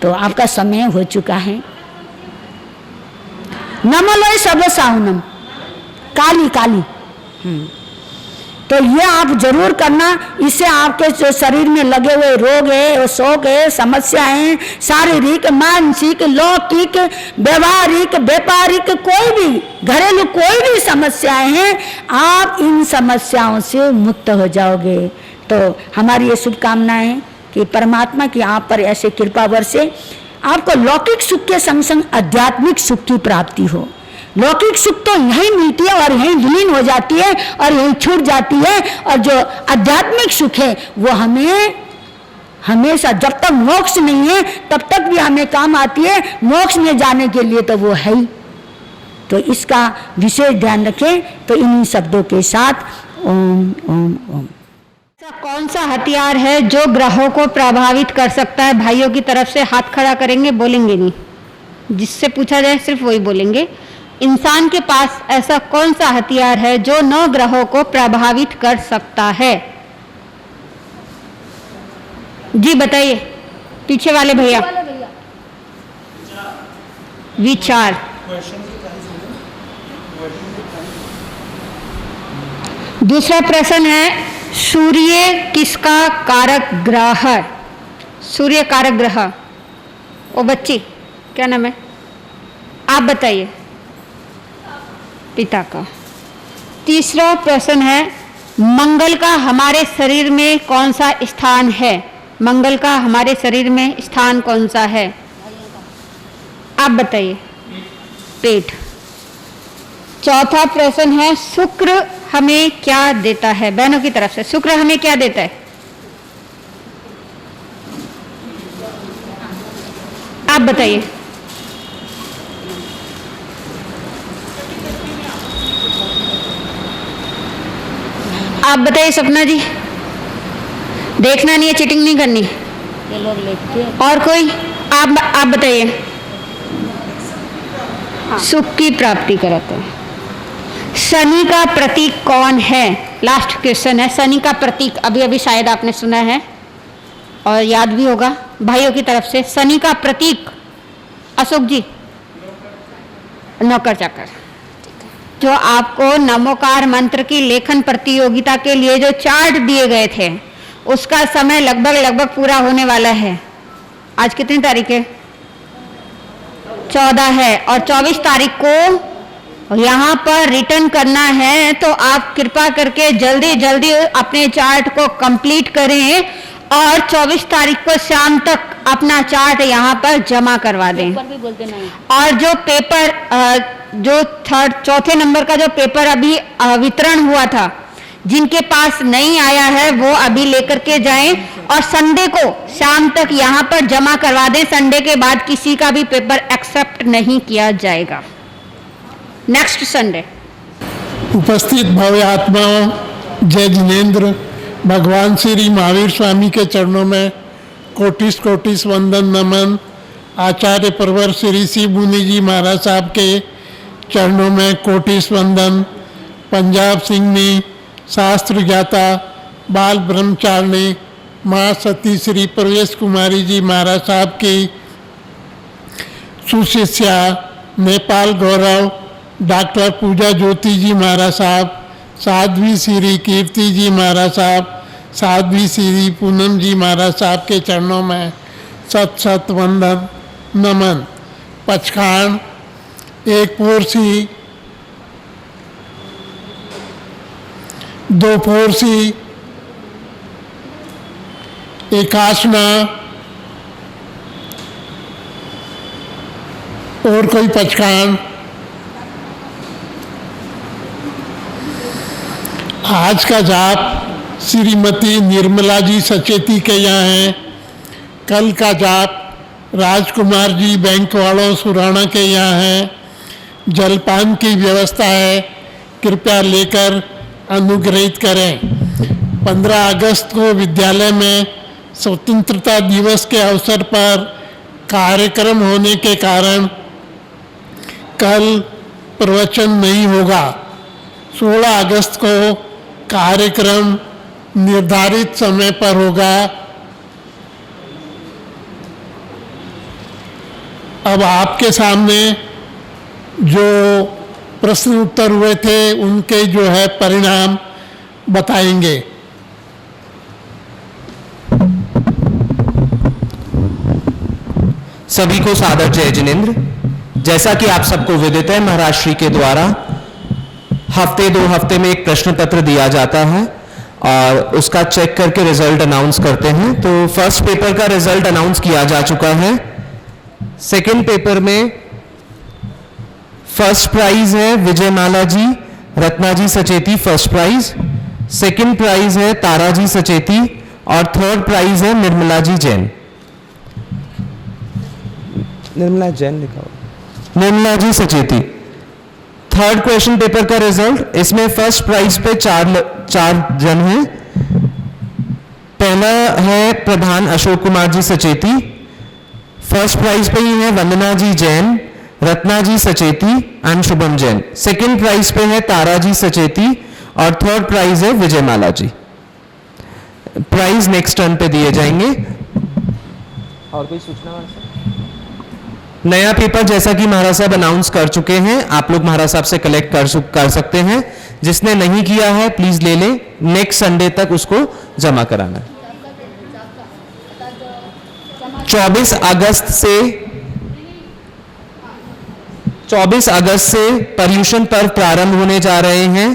तो आपका समय हो चुका है। नमोलोय सब साहुनम, काली काली। तो ये आप जरूर करना। इससे आपके जो शरीर में लगे हुए रोग है, शोक है, समस्याएं, शारीरिक, मानसिक, लौकिक, व्यवहारिक, व्यापारिक, कोई भी घरेलू कोई भी समस्याएं हैं, आप इन समस्याओं से मुक्त हो जाओगे। तो हमारी ये शुभकामनाएं है कि परमात्मा की आप पर ऐसे कृपा बरसे, आपको लौकिक सुख के संग संग आध्यात्मिक सुख की प्राप्ति हो। लौकिक सुख तो यहीं मिलती है और यहीं विलीन हो जाती है और यहीं छूट जाती है, और जो आध्यात्मिक सुख है वो हमें हमेशा, जब तक मोक्ष नहीं है तब तक भी हमें काम आती है, मोक्ष में जाने के लिए तो वो है ही। तो इसका विशेष ध्यान रखें। तो इन्हीं शब्दों के साथ ओम ओम ओम। कौन सा हथियार है जो ग्रहों को प्रभावित कर सकता है? भाइयों की तरफ से हाथ खड़ा करेंगे, बोलेंगे नहीं, जिससे पूछा जाए सिर्फ वही बोलेंगे। इंसान के पास ऐसा कौन सा हथियार है जो 9 ग्रहों को प्रभावित कर सकता है? जी बताइए, पीछे वाले भैया। विचार। दूसरा प्रश्न है, सूर्य किसका कारक ग्रह है? सूर्य कारक ग्रह। ओ बच्ची, क्या नाम है? आप बताइए। पिता का। तीसरा प्रश्न है, मंगल का हमारे शरीर में कौन सा स्थान है? मंगल का हमारे शरीर में स्थान कौन सा है? आप बताइए। पेट। चौथा प्रश्न है, शुक्र हमें क्या देता है? बहनों की तरफ से, शुक्र हमें क्या देता है? आप बताइए। आप बताइए सपना जी। देखना नहीं है, चीटिंग नहीं करनी। ये लोग लिखते हैं। और कोई? आप बताइए। सुख की प्राप्ति कराते हैं। शनि का प्रतीक कौन है? लास्ट क्वेश्चन है, शनि का प्रतीक। अभी अभी शायद आपने सुना है और याद भी होगा भाइयों की तरफ से। शनि का प्रतीक अशोक जी, नौकर चाकर। जो आपको नमोकार मंत्र की लेखन प्रतियोगिता के लिए जो चार्ट दिए गए थे, उसका समय लगभग पूरा होने वाला है। आज कितनी तारीख है? 14 है और 24 तारीख को यहाँ पर रिटर्न करना है। तो आप कृपा करके जल्दी अपने चार्ट को कंप्लीट करें और 24 तारीख को शाम तक अपना चार्ट यहाँ पर जमा करवा दें। भी बोलते नहीं। और जो पेपर जो चौथे नंबर का जो पेपर अभी वितरण हुआ था, जिनके पास नहीं आया है वो अभी लेकर के जाएं और संडे को शाम तक यहाँ पर जमा करवा दें। संडे के बाद किसी का भी पेपर एक्सेप्ट नहीं किया जाएगा। Next Sunday. उपस्थित भव्य आत्माओं, जय जिनेन्द्र। भगवान श्री महावीर स्वामी के चरणों में कोटिस कोटिस वंदन नमन। आचार्य परवर श्री शिव मुनि जी महाराज साहब के चरणों में कोटिस वंदन। पंजाब सिंह शास्त्र ज्ञाता बाल ब्रह्मचारिणी माँ सती श्री प्रवेश कुमारी जी महाराज साहब की सुशिष्या नेपाल गौरव डॉक्टर पूजा ज्योति जी महाराज साहब, साध्वी श्री कीर्ति जी महाराज साहब, साध्वी श्री पूनम जी महाराज साहब के चरणों में सत सत वंदन नमन। पचखान, एक पोरसी, दो पोरसी, एकाशना और कोई पचखान। आज का जाप श्रीमती निर्मला जी सचेती के यहाँ है। कल का जाप राजकुमार जी बैंक वालों सुराना के यहाँ है। जलपान की व्यवस्था है, कृपया लेकर अनुग्रहित करें। 15 अगस्त को विद्यालय में स्वतंत्रता दिवस के अवसर पर कार्यक्रम होने के कारण कल प्रवचन नहीं होगा। 16 अगस्त को कार्यक्रम निर्धारित समय पर होगा। अब आपके सामने जो प्रश्न उत्तर हुए थे उनके जो है परिणाम बताएंगे। सभी को सादर जय जिनेन्द्र। जैसा कि आप सबको विदित है, महाराज श्री के द्वारा हफ्ते 2 हफ्ते में एक प्रश्न पत्र दिया जाता है और उसका चेक करके रिजल्ट अनाउंस करते हैं। तो फर्स्ट पेपर का रिजल्ट अनाउंस किया जा चुका है। सेकंड पेपर में फर्स्ट प्राइज है Vijayamala ji, Ratna ji Sacheti first prize. Second prize है तारा जी सचेती और थर्ड प्राइज है निर्मला जी जैन। निर्मला जैन लिखा हुआ, Nirmala ji Sacheti. Third question paper का रिजल्ट, इसमें फर्स्ट प्राइज पे चार जन हैं। पहला है प्रधान अशोक कुमार जी सचेती, फर्स्ट प्राइज पे ही है Vandana ji Jain, Ratna ji Sacheti and Shubham Jain. Second prize पे है तारा जी सचेती और थर्ड प्राइज है Vijayamala ji. Prize next turn पे दिए जाएंगे। और कोई सूचना? नया पेपर जैसा कि महाराज साहब अनाउंस कर चुके हैं, आप लोग महाराज साहब से कलेक्ट कर सकते हैं। जिसने नहीं किया है प्लीज ले लें, नेक्स्ट संडे तक उसको जमा कराना है। 24 अगस्त से पर्यूषण पर्व प्रारंभ होने जा रहे हैं।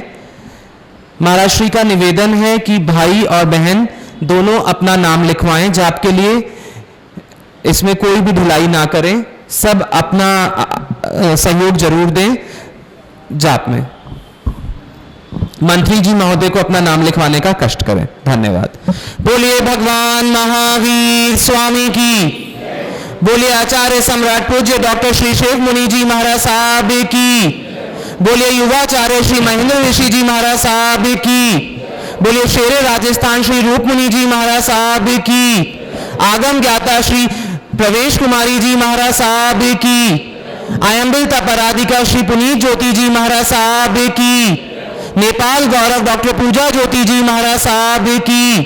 महाराज श्री का निवेदन है कि भाई और बहन दोनों अपना नाम लिखवाएं जाप के लिए, इसमें कोई भी ढिलाई ना करें, सब अपना सहयोग जरूर दें जाप में। मंत्री जी महोदय को अपना नाम लिखवाने का कष्ट करें। धन्यवाद। बोलिए भगवान महावीर स्वामी की, बोलिए आचार्य सम्राट पूज्य डॉक्टर श्री शिव मुनि जी महाराज साहब की, बोलिए युवाचार्य श्री महेंद्र ऋषि जी महाराज साहब की, बोलिए शेरे राजस्थान श्री रूप मुनि जी महाराज साहब की, आगम ज्ञाता श्री प्रवेश कुमारी जी महाराज साहब की, आयम्बिल तपराधिका श्री पुनीत ज्योति जी महाराज साहब की, नेपाल गौरव डॉक्टर पूजा ज्योति जी महाराज साहब की,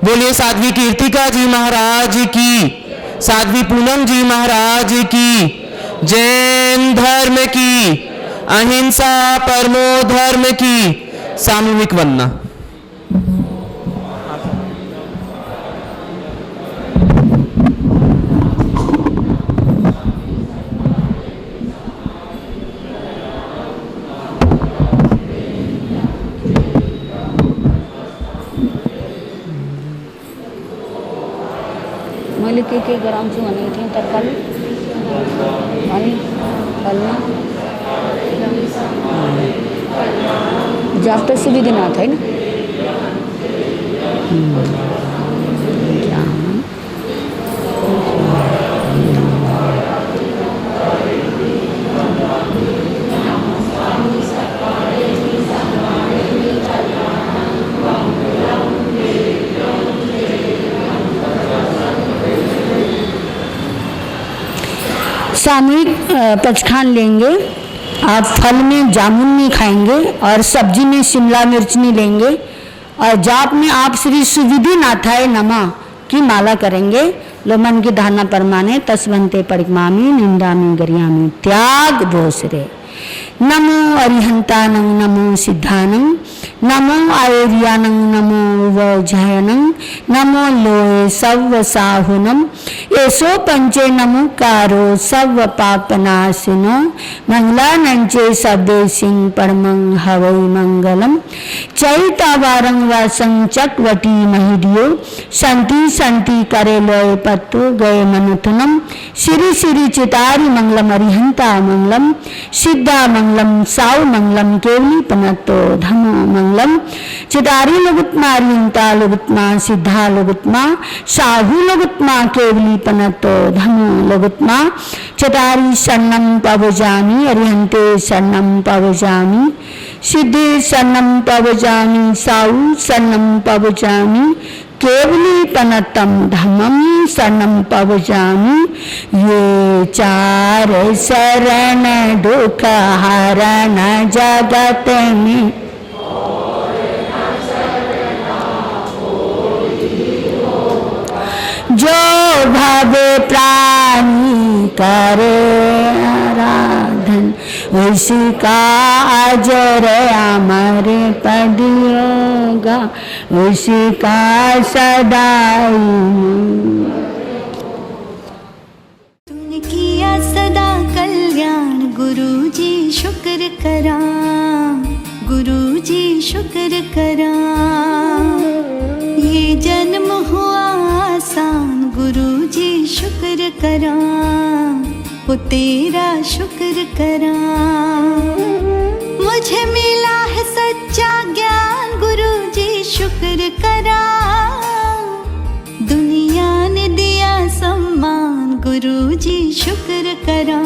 बोलिए साध्वी कीर्तिका जी महाराज की, साध्वी पूनम जी महाराज की, जैन धर्म की, अहिंसा परमो धर्म की, सामूहिक वंदना। मैले के गराउँछु भनेको थिएँ तरकारी अनि फलमा जाप त सुविदिनाथ होइन। सामूहिक पचखान लेंगे। आप फल में जामुन नहीं खाएंगे और सब्जी में शिमला मिर्च नहीं लेंगे और जाप में आप श्री सुविधिनाथाय नमः की माला करेंगे। लो मन की धारणा परमाने तस्वंते परिक्मामी निंदामी गरियामी त्याग भोसरे। नमो अरिहंतानं नमो सिद्धानं नमो आयुर्यानं नमो वज्रयनं नमो लोये सव्व साहुनं येसो पंचे नमुकारो सव्व पापनाशिनो मंगलानंचे सब्बे सिंह परमं हवै मंगलम चैतावारं वासं चटवटी महिडियो संति संति करे लोय पत्तु गए मनुथनम श्री श्री चितारी मंगलम अरिहंता मंगलम सिद्धा मंगलम साव मंगलम केवली पनतो धमो मंगलम चितारी लोगुत्मा अरिहंता लोगुत्मा सिद्धा लोगुत्मा साहु लोगुत्मा केवली पनतो धमो लोगुत्मा चितारी शरणं पवजामि अरिहंते शरणं पवजामि सिद्धि शरणं पवजामि साहु शरणं पवजामि केवली पनतम धम्मम शरणं पवजामि। ये चार शरण दुख हरण जगत में जो भवे प्राणी करे आराधन उसी का अजर अमर पद होगा उसी का सदाई। तूने किया सदा कल्याण गुरुजी शुक्र करा गुरुजी शुक्र करा। ये जन्म हुआ आसान गुरुजी शुक्र करा वो तेरा शुक्र करा। मुझे मिला है सच्चा ज्ञान गुरुजी शुक्र करा। दुनिया ने दिया सम्मान गुरुजी शुक्र करा।